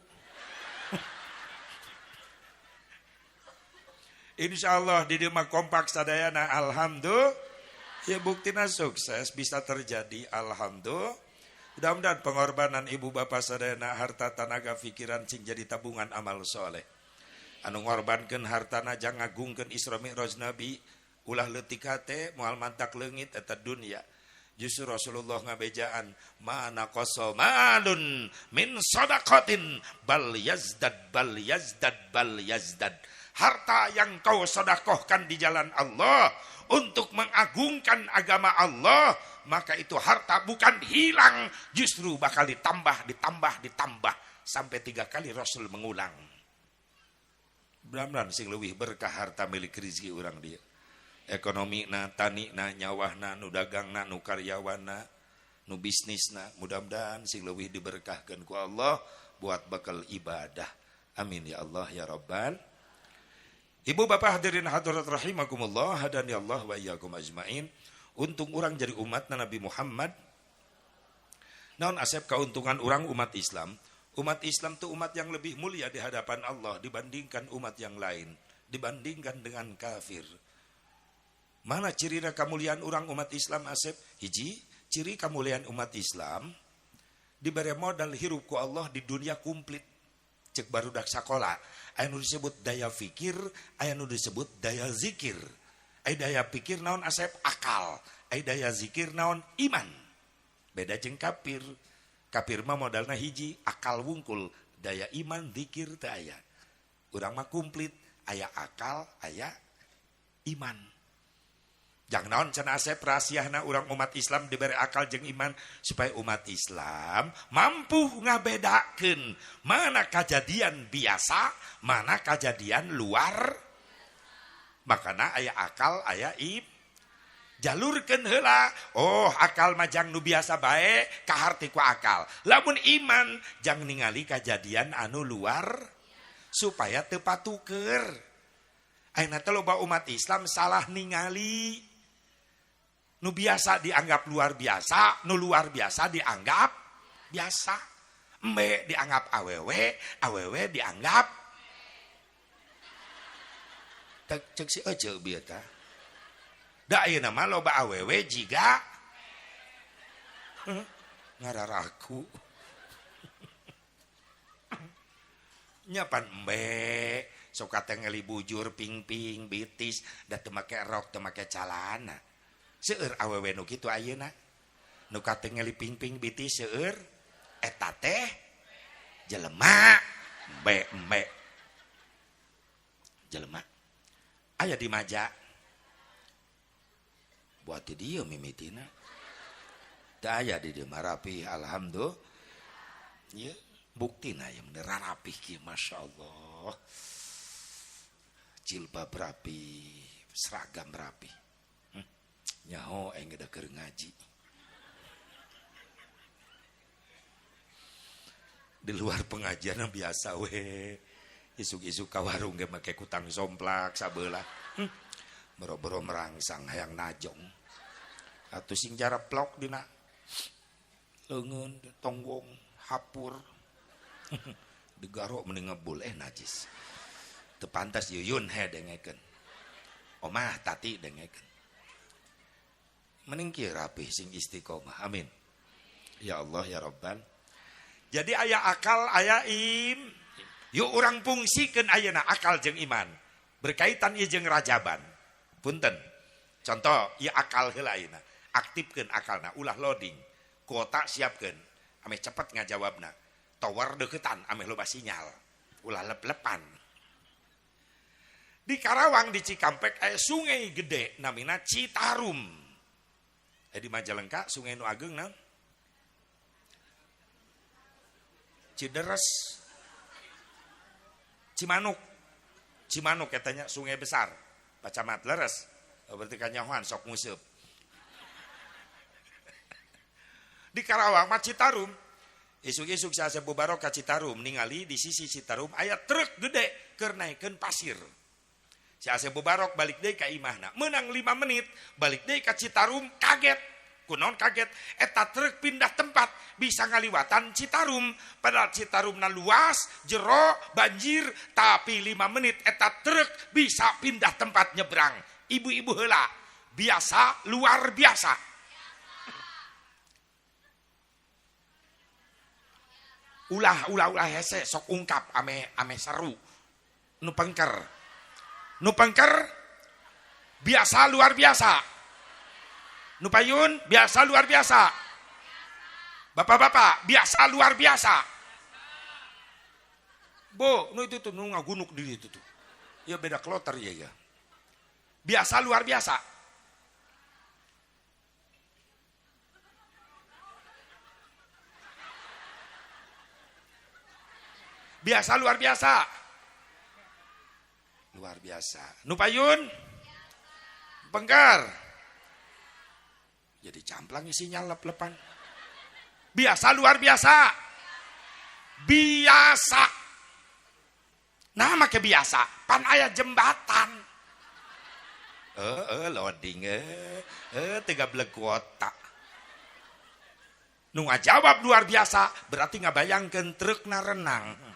Insyaallah di dieu mah kompak sadayana alhamdulillah. Ya buktina sukses bisa terjadi alhamdulillah. Mudah-mudahan pengorbanan ibu bapak sadayana harta tanaga pikiran sing jadi tabungan amal soleh. Anu ngorbankeun hartana jang ngagungkeun Isra Mi'raj Nabi ulah leutik hate moal mantak leungit eta dunya. Justru Rasulullah ngabejaan mana qaso malun min shadaqatin bal yazdad bal yazdad bal yazdad. Harta yang kau sedekahkan di jalan Allah untuk mengagungkan agama Allah, maka itu harta bukan hilang, justru bakal ditambah sampai 3 kali Rasul mengulang. Benar-benar sing leuwih berkah harta milik rezeki urang dia. Ekonomina, tanina, nyawahna, nu dagangna, nu karyawanna, nu bisnisna, mudah-mudahan sing leuwih diberkahkeun ku Allah buat bakal ibadah. Amin ya Allah ya Rabbal. Ibu bapak hadirin hadirat rahimakumullah, hadani Allah wa iyyakum ajmain. Untung orang jadi umat Nabi Muhammad. Naon asep keuntungan orang umat Islam? Umat Islam itu umat yang lebih mulia di hadapan Allah dibandingkan umat yang lain, dibandingkan dengan kafir. Mana ciri kemuliaan orang umat Islam asep? Hiji, ciri kemuliaan umat Islam diberi modal hirup ku Allah di dunia komplit. Cek barudak sakola, aya nu disebut daya fikir, aya nu disebut daya zikir. Aya daya pikir naon asep akal, aya daya zikir naon iman. Beda jeung kafir. Kafir mah modalna hiji, akal wungkul, daya iman zikir teu aya. Urang mah komplit, aya akal, aya iman. Jang naon cenah asep rahasiana urang umat Islam diberi akal jeung iman supaya umat Islam mampu ngabedakeun mana kejadian biasa, mana kejadian luar. Makana aya akal, aya jalurkeun heula. Oh, akal mah jang nu biasa bae kaharti ku akal. Lamun iman jang ningali kejadian anu luar supaya teu patuker. Ayeuna teh loba umat Islam salah ningali. Nu biasa dianggap luar biasa, nu luar biasa dianggap biasa. Embe dianggap awewe, awewe dianggap cek si ece bieu tah. Da ayeuna mah loba awewe jiga ngararaku. Nyapan embe sok kate ngeuli bujur ping-ping bitis da teu make rok teu make calana. Seueur awewe nu kitu ayeuna. Nu kate ngeuli ping-ping bitis seueur eta teh jelema embe. Jelema aya di maja. Buat di dieu mimitina. Teu aya di dieu mah rapi alhamdulillah. Ieu buktina aya bener rapih kieu masyaallah. Jilbab rapi, seragam rapi. Nyaho aing geus keur ngaji. Di luar pengajian biasa we. Isuk-isuk ka warung ge make kutang somplak sabeula. Boro-boro merangsang hayang najong. Atuh sing jaraplok dina leungeun tonggong hapur. Digaro mending ngebul najis. Teu pantas yuyun he dengekeun. Omah tati dengekeun. Mending kieu rapih sing istiqomah. Amin. Ya Allah ya Rabbal. Jadi aya akal, aya yuk urang fungsikeun ayeuna akal jeung iman. Berkaitan ieu jeung rajaban. Punten. Contoh, ieu akal heula ayeuna. Aktifkeun akalna, ulah loading. Kuota siapkeun. Ame cepet ngajawabna. Tower deuketan ame loba sinyal. Ulah lep-lepan. Di Karawang di Cikampek aya sungai gede namina Citarum. Di Majalengka sungai nu ageng naon? Cideres. Cimanuk katanya sungai besar. Pacamat leres. Berarti kanyahoan sok museup. Di Karawang mah Citarum. Isuk-isuk saya bubarok ka Citarum ningali di sisi Citarum aya truk gede keur naikeun pasir. Si Asep Bubarok balik deui ka imahna. Menang 5 menit, balik deui ka Citarum kaget. Kunaon kaget? Eta truk pindah tempat bisa ngaliwatan Citarum. Padahal Citarumna luas, jero, banjir, tapi 5 menit eta truk bisa pindah tempat nyebrang. Ibu-ibu heula, biasa luar biasa. Ulah hese sok ungkap ame seru. Nu pengker biasa luar biasa. Nu payun biasa luar biasa. Bapak-bapak biasa luar biasa. Bo, nu itu tuh nu ngagunuk diri itu tuh. Ya beda kloter ya. Biasa luar biasa. Biasa luar biasa. Luar biasa. Nu payun? Pengkar. Jadi camplang isinya lep-lepan. Biasa luar biasa. Biasa. Nah make biasa. Pan aya jembatan. Loading. Tiga beleg kuota. Nu ngajawab luar biasa. Berarti ngabayangkeun trukna renang.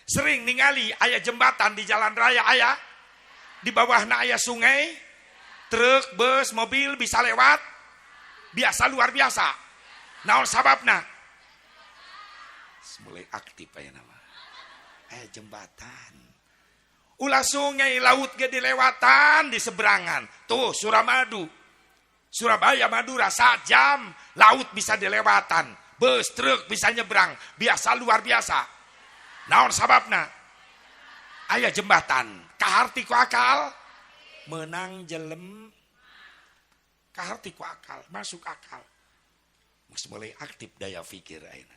Sering ningali aya jembatan di jalan raya aya. Di bawahna aya sungai. Truk, bus, mobil bisa lewat. Biasa luar biasa. Naon sababna? Mulai aktif aya nama. Aya jembatan. Ulah sungai laut ge dilewatan di seberangan. Tuh Suramadu. Surabaya Madura sajam laut bisa dilewatan. Bus, truk bisa nyebrang. Biasa luar biasa. Naon sababna? Aya jembatan. Kaharti ku akal menang jelem. Kaharti ku akal masuk akal. Geus mulai aktif daya fikir ayeuna.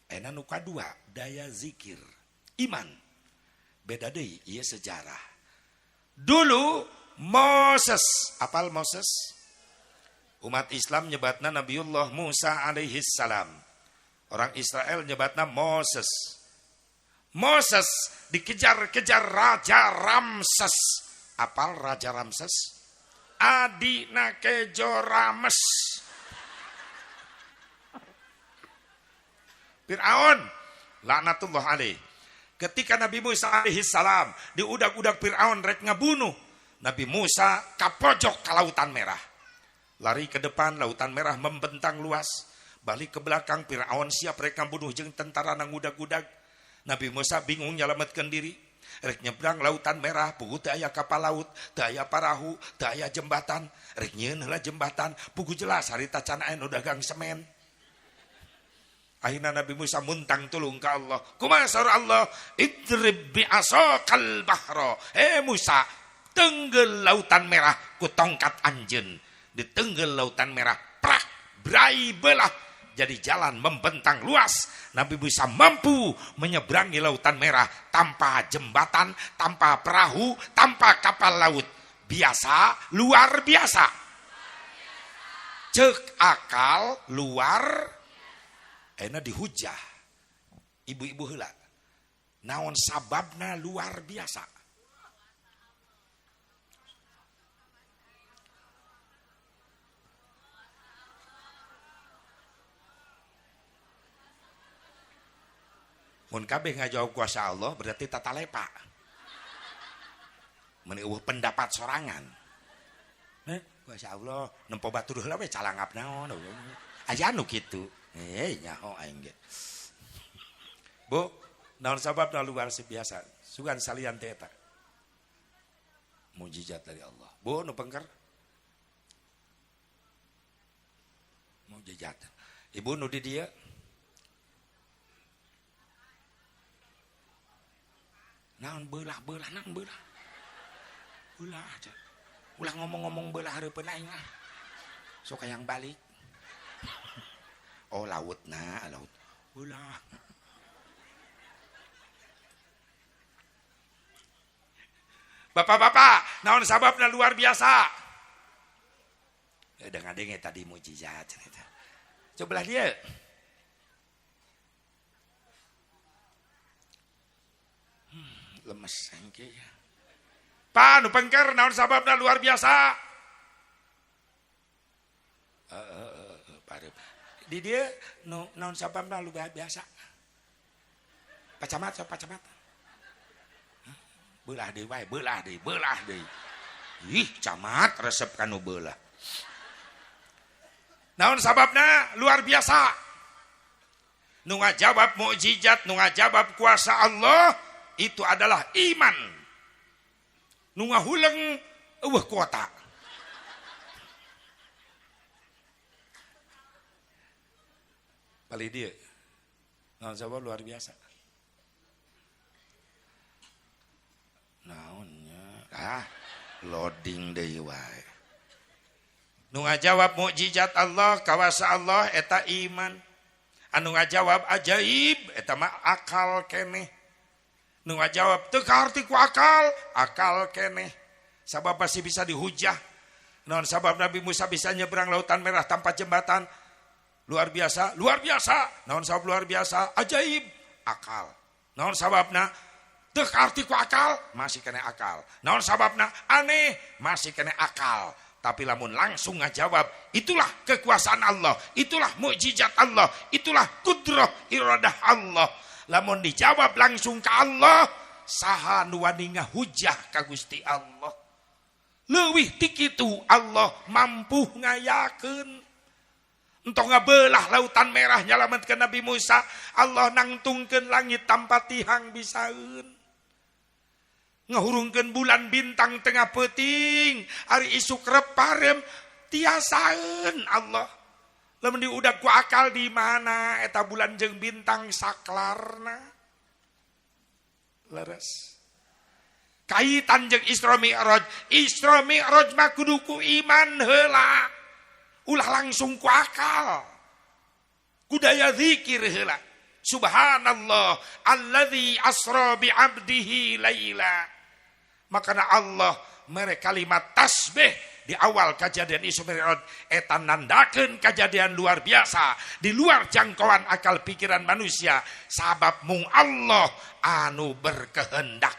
Ayeuna nu kadua daya zikir. Iman. Beda deui ieu sejarah. Dulu Moses, apal Moses? Umat Islam nyebatna Nabiullah Musa alaihi salam. Orang Israel nyebatna Moses. Moses dikejar-kejar Raja Ramses. Apal Raja Ramses? Adina Kejo Rames. Fir'aun laknatullah alaih. Ketika Nabi Musa alaihi salam diudag-udag Fir'aun rek ngabunuh, Nabi Musa kapojok ke Lautan Merah. Lari ke depan, Lautan Merah membentang luas. Balik ke belakang, Fir'aun siap rek ngabunuh jeung tentara nang udag-udag. Nabi Musa bingung nyelametkeun diri. Rek nyebrang Lautan Merah, puguh teu aya kapal laut, teu aya parahu, teu aya jembatan. Rek nyieun heula jembatan, puguh jelas harita can aya nu dagang semen. Akhirna Nabi Musa muntang tulung ka Allah. Kumaha saur Allah? Idrib bi asaqal bahra. Musa, tenggel Lautan Merah ku tongkat anjeun. Di tenggel Lautan Merah, prak, brai belah. Jadi jalan membentang luas. Nabi Musa mampu menyeberangi Lautan Merah tanpa jembatan, tanpa perahu, tanpa kapal laut. Biasa, luar biasa. Cek akal luar. Enak dihujah. Ibu-ibu heula. Naon sababna luar biasa. Mun kabeh ngajawab kuasa Allah berarti tata lepa. Meni pendapat sorangan. Kuasa Allah nempo batur heula we calangap naon. Aya nu kitu. Nyaho aing ge. Bu, naon sababna luar biasa. Sugan salian teh eta. Mujizat dari Allah. Bu, nu pengker. Mujizat. Ibu nu di dieu. Naon beulah naon beulah. Ulah aja. Ulah ngomong-ngomong beulah hareupeun aing mah. Sok hayang balik. Oh lautna, laut. Ulah. Bapak-bapak, naon sababna luar biasa? Dengan dengar tadi mujizat. Cobalah dia. Lemes engke. Pak, nu pengker naon sababna luar biasa? Di dia naon sababna luar biasa? Pacamat. Beulah deui wae, beulah deui. Ih, camat resep kanu beulah. Naon sababna luar biasa? Nu ngajawab mukjizat, nu ngajawab kuasa Allah itu adalah iman. Nu ngahuleung eueuh kuota. Bali dieu. Naon sabab luar biasa? Naonnya? Loading deui wae. Nu ngajawab mukjizat Allah, kawasa Allah eta iman. Anu ngajawab ajaib eta mah akal keneh. Nu ngajawab teu kaharti ku akal keneh. Sabab pasti bisa dihujah. Naon sabab Nabi Musa bisa nyebrang lautan merah tanpa jembatan? Luar biasa. Naon sabab luar biasa? Ajaib, akal. Naon sababna? Teu kaharti ku akal, masih kena akal. Naon sababna? Aneh, masih kena akal. Tapi lamun langsung ngajawab, itulah kekuasaan Allah, itulah mukjizat Allah, itulah kudrah iradah Allah. Lamun dijawab langsung ke Allah, saha nu wani ngahujah ka Gusti Allah. Leuwih ti kitu Allah mampu ngayakeun. Entong ngabeulah lautan merah nyalametkeun Nabi Musa, Allah nangtungkeun langit tanpa tihang bisaeun. Ngahurungkeun bulan bintang tengah peuting, ari isuk reparem tiasaeun Allah. Lamun diudag ku akal di mana eta bulan jeung bintang saklarna. Leres. Kaitan jeung Isra Mi'raj. Isra Mi'raj mah kudu ku iman heula. Ulah langsung ku akal. Kudaya zikir heula. Subhanallah alladzi asra bi 'abdihi laila. Makana Allah mere kalimat tasbih di awal kejadian Isra Mi'raj eta nandakeun kejadian luar biasa di luar jangkauan akal pikiran manusia sabab mung Allah anu berkehendak.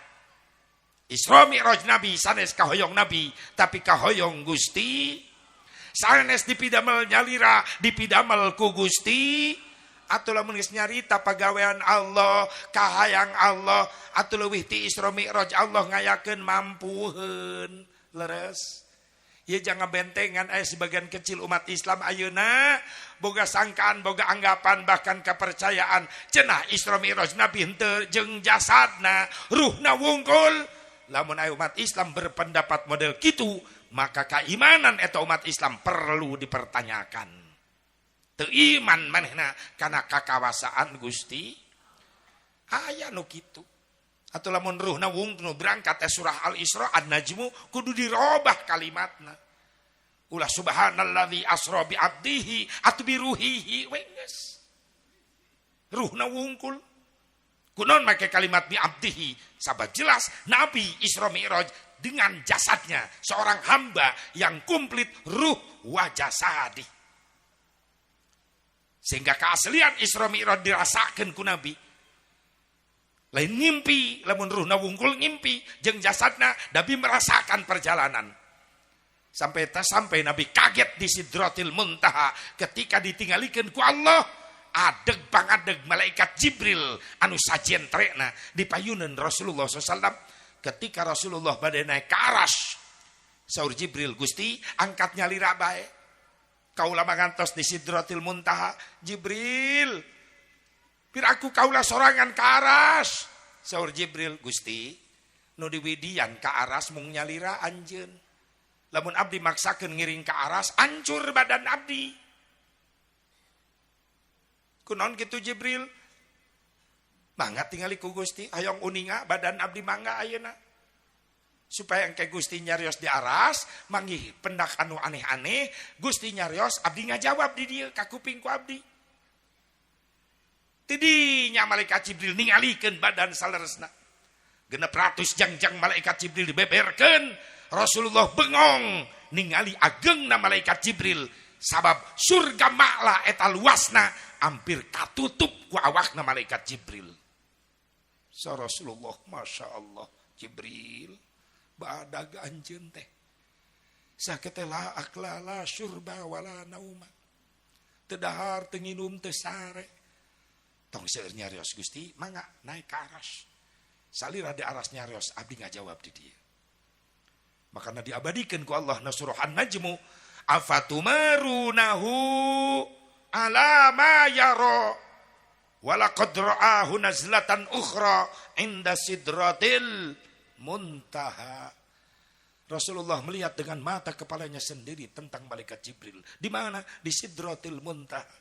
Isra Mi'raj Nabi sanes kahoyong Nabi tapi kahoyong Gusti, sanes dipidamel nyalira dipidamel ku Gusti. Atuh lamun geus nyarita pagawean Allah, kahayang Allah, atuh leuwih ti Isra Mi'raj Allah ngayakeun mampuheun. Leres. Ieu jangan bentengan aya sebagian kecil umat Islam ayeuna boga sangkaan, boga anggapan bahkan kepercayaan cenah Isra Mi'raj Nabi henteu jeung jasadna, ruhna wungkul. Lamun aya umat Islam berpendapat model kitu, maka keimanan eta umat Islam perlu dipertanyakan. Teu iman manehna kana kakawasaan Gusti aya nu kitu. Atuh lamun ruhna wungkul berangkat surah Al-Isra An-Najmu kudu dirobah kalimatna. Ulah subhanalladzi asra bi 'abdihi atbiruhihi wenges. Ruhna wungkul. Kunaon make kalimat bi 'abdihi? Sabab jelas Nabi Isra Mi'raj dengan jasadnya seorang hamba yang komplit ruh wa jasadi. Sehingga keaslian Isra Mi'raj dirasakeun ku Nabi. Lain ngimpi, lamun ruhna wungkul ngimpi, jeung jasadna Nabi merasakan perjalanan. Sampai Nabi kaget di Sidratil Muntaha ketika ditinggalikeun ku Allah. Adeg pangadeg malaikat Jibril anu sajen trekna dipayuneun Rasulullah SAW. Ketika Rasulullah bade naik ke aras, saur Jibril, Gusti angkat nyalira bae. Kaula mangantos di Sidratil Muntaha. Jibril, piraku kaula sorangan ke aras. Saur Jibril, Gusti nu diwidian ke aras mung nyalira anjeun. Lamun abdi maksakeun ngiring ke aras, hancur badan abdi. Kunaon kitu Jibril? Mangga tingali ku Gusti, hayong uninga badan abdi mangga ayeuna. Supaya engke Gusti nyarios di aras, manggih pendak anu aneh-aneh, Gusti nyarios abdi ngajawab di dieu ka kuping ku abdi. Tidinya malaikat Jibril ningalikeun badan saleresna. 600 jangjang malaikat Jibril dibeberkeun. Rasulullah bengong ningali agengna malaikat Jibril sabab surga makla eta luasna hampir katutup ku awakna malaikat Jibril. Sa Rasulullah Masya Allah Jibril badag anjeun teh saketela aklala syurba wala nauma teu dahar teu nginum teu sare tong seueur nyarios Gusti mangga naik ke aras salira di aras nyarios abdi ngajawab di dieu makana diabadikeun ku Allah na surah An-Najmu afatumarunahu ala ma yara walaqad ra'ahu nazlatan ukhra inda sidratil muntaha. Rasulullah melihat dengan mata kepalanya sendiri tentang malaikat Jibril. Di mana? Di sidratil muntaha.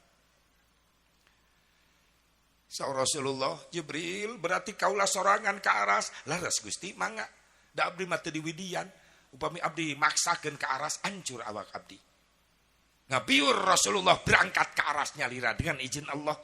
Rasulullah Jibril berarti kaulah sorangan ke aras. Laras Gusti mangga. Da abdi mah teu diwidian. Upami abdi maksakeun ke aras hancur awak abdi. Ngabiur Rasulullah berangkat ke arasnya lira dengan izin Allah.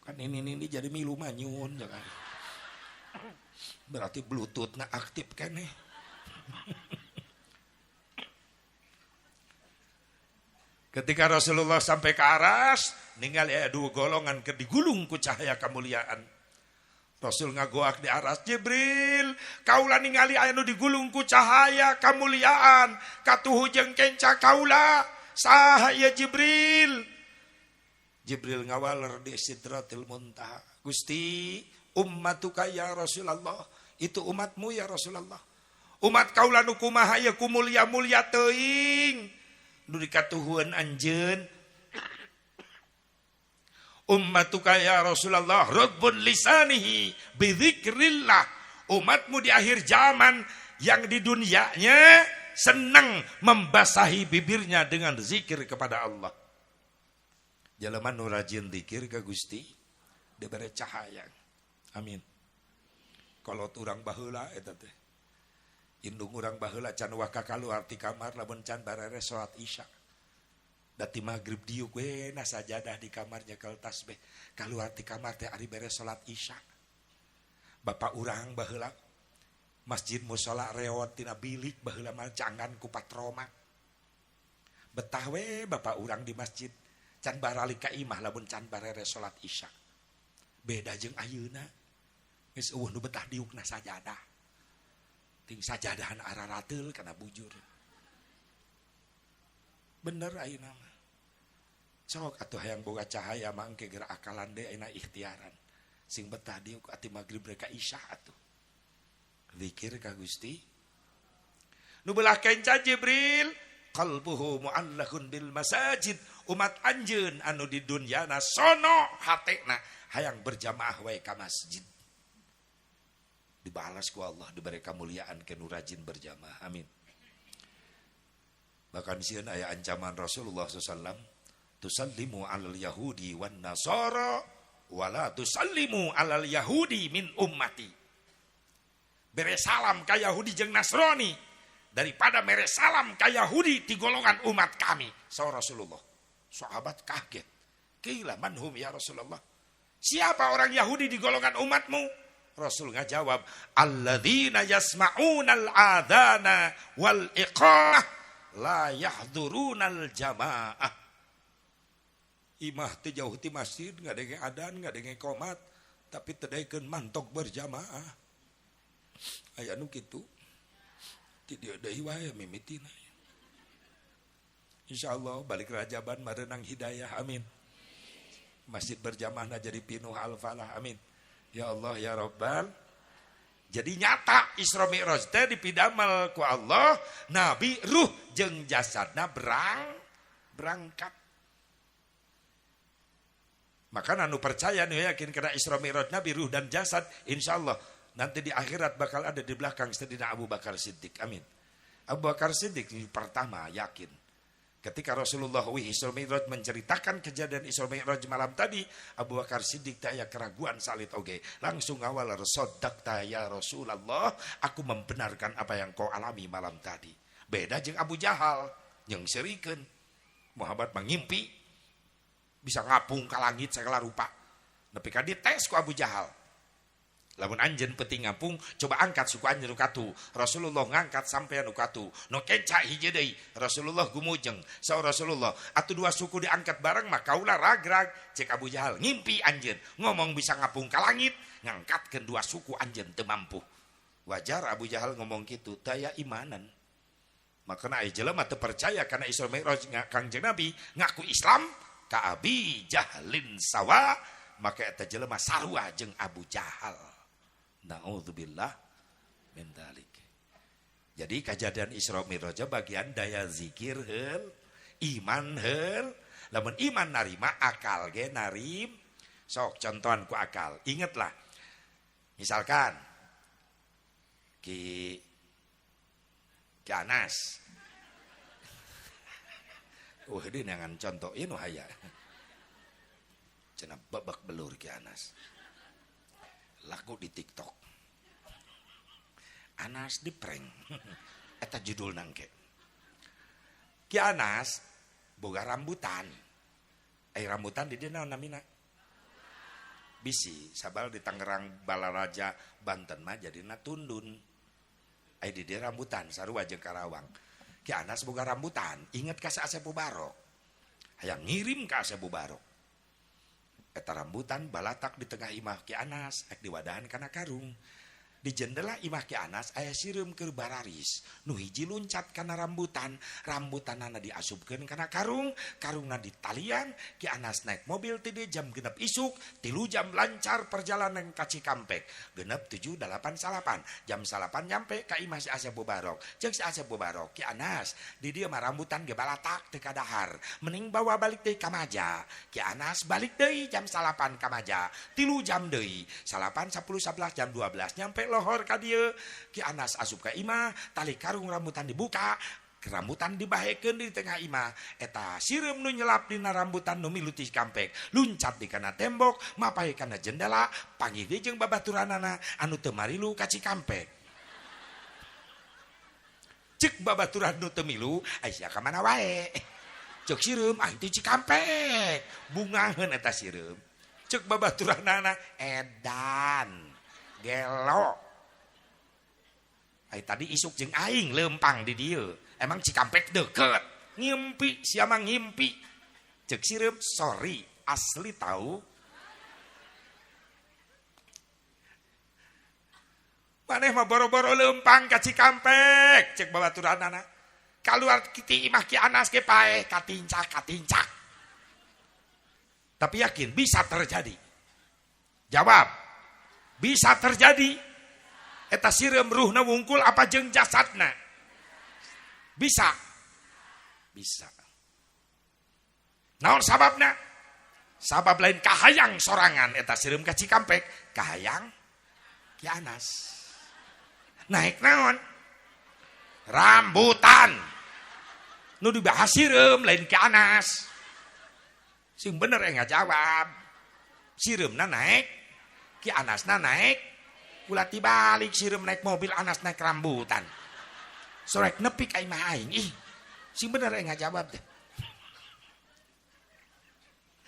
Kan ini jadi milu manyun jangan. Berarti bluetooth na aktif kan nih. Ketika Rasulullah sampai ke aras, ningali aya dua golongan ke digulung ku cahaya kemuliaan. Rasul ngagoak di aras, Jibril, kaulah ningali aya nu digulung ku cahaya kemuliaan, katuhu jeung kenca kaula, saha ieu Jibril? Jibril ngawaler di Sidratil Muntaha. Gusti, ummatuka ya Rasulullah, itu umatmu ya Rasulullah. Umat kaula nu kumaha ieu ku mulia-mulia teuing. Nu dikatuhuan anjeun ummatuka ya Rasulullah rabbun lisanihi bidzikrillah. Umatmu di akhir zaman yang di dunianya senang membasahi bibirnya dengan zikir kepada Allah. Jelema nu rajin zikir ka Gusti dibere cahaya. Amin. Kalau urang baheula eta teh indung urang baheula can waka kaluar ti kamar lamun can barere salat Isya. Dati magrib diuk we na sajadah di kamarnya kel tasbih. Kaluar ti kamar teh ari beres salat Isya. Bapak urang baheula masjid mushola reot tina bilik baheula mah jangan ku patroma. Betah we bapak urang di masjid can barali ka imah lamun can barere salat Isya. Beda jeung ayeuna. Geus eueuh nu betah diukna sajadah. Ting sajadahan ararateul kana bujur. Bener ayeuna mah. Sok atuh hayang boga cahaya mangke geura akalan deui ayeuna ikhtiaran. Sing betah dieu ku ati magrib reka Isya atuh. Zikir ka Gusti. Nu beulah kenca Jibril, qalbuhu mu'allaqun bil masajid. Umat anjeun anu di dunyana sono hatena hayang berjamaah wae ka masjid. Dibalas ku Allah diberi kemuliaan ke nu rajin berjamaah. Amin. Bahkan sieun aya ancaman Rasulullah SAW, tusallimu alal yahudi wan nasara wala tusallimu alal yahudi min ummati. Bere salam ka Yahudi jeung Nasrani daripada mere salam ka Yahudi ti golongan umat kami. Saw Rasulullah. Sahabat kaget. Qila manhum ya Rasulullah. Siapa orang Yahudi di golongan umatmu? Rasul ngajawab, alladzina yasma'unal adhana wal iqamah la yahdurunal jamaah. Imah teh jauh ti masjid ngadenge adan ngadenge qomat tapi teu daekeun mantok berjamaah. Aya nu kitu. Ti dieu deui wae mimitina. Insyaallah balik rajaban mareunang hidayah amin. Masjid berjamaah jadi pinuh al-falah amin. Ya Allah ya Rabbal. Jadi nyata Isra Mi'raj teh dipidamel ku Allah, Nabi ruh jeung jasadna berangkat. Maka anu percaya nu yakin kana Isra Mi'raj Nabi ruh dan jasad, insyaallah nanti di akhirat bakal ada di belakang Sayyidina Abu Bakar Siddiq. Amin. Abu Bakar Siddiq pertama yakin Ketika Rasulullah Isra Mi'raj menceritakan kejadian Isra Mi'raj malam tadi, Abu Bakar Siddiq daya keraguan salit oge. Langsung awal sadaqta ya Rasulullah, aku membenarkan apa yang kau alami malam tadi. Beda jeung Abu Jahal yang serikeun. Muhammad mengimpi bisa ngapung ka langit segala rupa. Nepi ka dites ku Abu Jahal. Lamun anjeun peuting ngapung, coba angkat suku anjeun nu katu. Rasulullah ngangkat sampai nu katu. Nu kenca hiji deui. Rasulullah gumujeng. Saur Rasulullah, atuh dua suku diangkat bareng mah kaula ragrag. Cek Abu Jahal, ngimpi anjeun. Ngomong bisa ngapung ka langit, ngangkatkeun dua suku anjeun teu mampu. Wajar Abu Jahal ngomong kitu, daya imanan. Makana aya jelema teu percaya kana Isra Mi'raj Kangjeng Nabi ngaku Islam ka Abi Jahlin sawa, maka eta jelema sarua jeung Abu Jahal. Na'udzubillah min dzalik. Jadi kejadian Isra Mi'raj bagian daya zikir heul, iman heul. Lamun iman narima, akal ge narim. Sok contohan ku akal. Ingatlah. Misalkan Ki Anas. Ini nangan contoh ini haya. Cenah babak belur Ki Anas. Laku di TikTok. Anas di prank. Eta judul nangke. Ki Anas boga rambutan. Rambutan di dina namina. Bisi sabal di Tangerang Balaraja Banten mah jadina tundun. Di dia rambutan sarua jeung Karawang. Ki Anas boga rambutan, inget ka Asepu Barok. Hayang ngirim ka Asepu Barok. Eta rambutan balatak di tengah imah Ki Anas, diwadahan kana karung. Di jendela imah Ki Anas aya sireum keur bararis. Nu hiji luncat kana rambutan, rambutanana diasupkeun kana karung, karungna ditalian. Ki Anas naik mobil ti dieu jam 6 isuk, 3 jam lancar perjalanan ka Cikampek. 6 7 8 salapan. Jam salapan nyampe ka imah si Asepu Barok. Jeung si Asepu Barok, Ki Anas, di dieu mah rambutan ge balatak teu kadahar. Mending bawa balik deui ka Maja. Ki Anas balik deui jam salapan ka Maja. 3 jam deui. Salapan 10 11 jam 12 nyampe lohor ka dieu. Ki Anas asup ka imah, tali karung rambutan dibuka, rambutan dibahekeun di tengah imah. Eta sireum nu nyelap dina rambutan nu milu ti Cikampek, luncat di kana tembok, mapahe kana jendela, panggih deui jeung babaturanana anu teu marilu ka Cikampek. Ceuk babaturan nu teu milu, aya ka mana wae. Ceuk sireum ah di Cikampek. Bungaheun eta sireum. Ceuk babaturanana edan. Gelo. Tadi isuk jeung aing lempang di dieu. Emang Cikampek deket. Ngimpi, siapa ngimpi. Cek sireum, sorry, asli tahu. Maneh mah boro-boro lempang ka Cikampek. Cek babaturanana. Kaluar ti imah Ki Anas ge paeh katincak. Tapi yakin bisa terjadi. Jawab. Bisa terjadi. Eta sireum ruhna wungkul apa jeung jasadna? Bisa. Naon sababna? Sabab lain kahayang sorangan eta sireum ka Cikampek, kahayang Ki Anas. Naik naon? Rambutan. Nu dibahas sireum lain Ki Anas. Sing bener ngajawab. Sireumna naik, Ki Anasna naik. Ulah tibalik sireum naik mobil, Anas naik rambutan. Sorek nepi ka imah aing. Ih, sing bener ngajawab teh.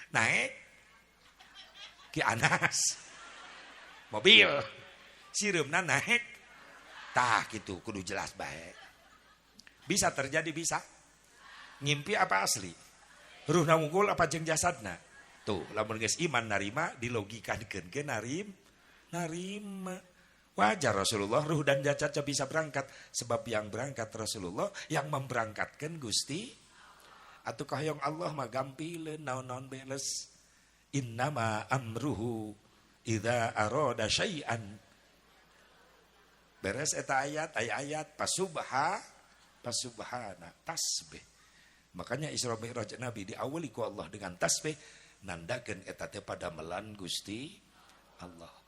Naik Ki Anas mobil, sireumna naik. Tah kitu kudu jelas bae. Bisa terjadi bisa. Ngimpi apa asli? Ruhna wungkul apa jeung jasadna? Tuh, lamun geus iman narima dilogikakeun ke narima. Wajar Rasulullah ruh dan jasad bisa berangkat. Sebab yang berangkat Rasulullah, yang memberangkatkan Gusti. Atukah yang Allah mah gampileun naon-naon beles. Innama amruhu idza arada syai'an. Beres eta ayat pasubhana tasbih. Makanya Isra Mi'raj Nabi diawali ku Allah dengan tasbih, nandakeun eta teh pada melan Gusti Allah.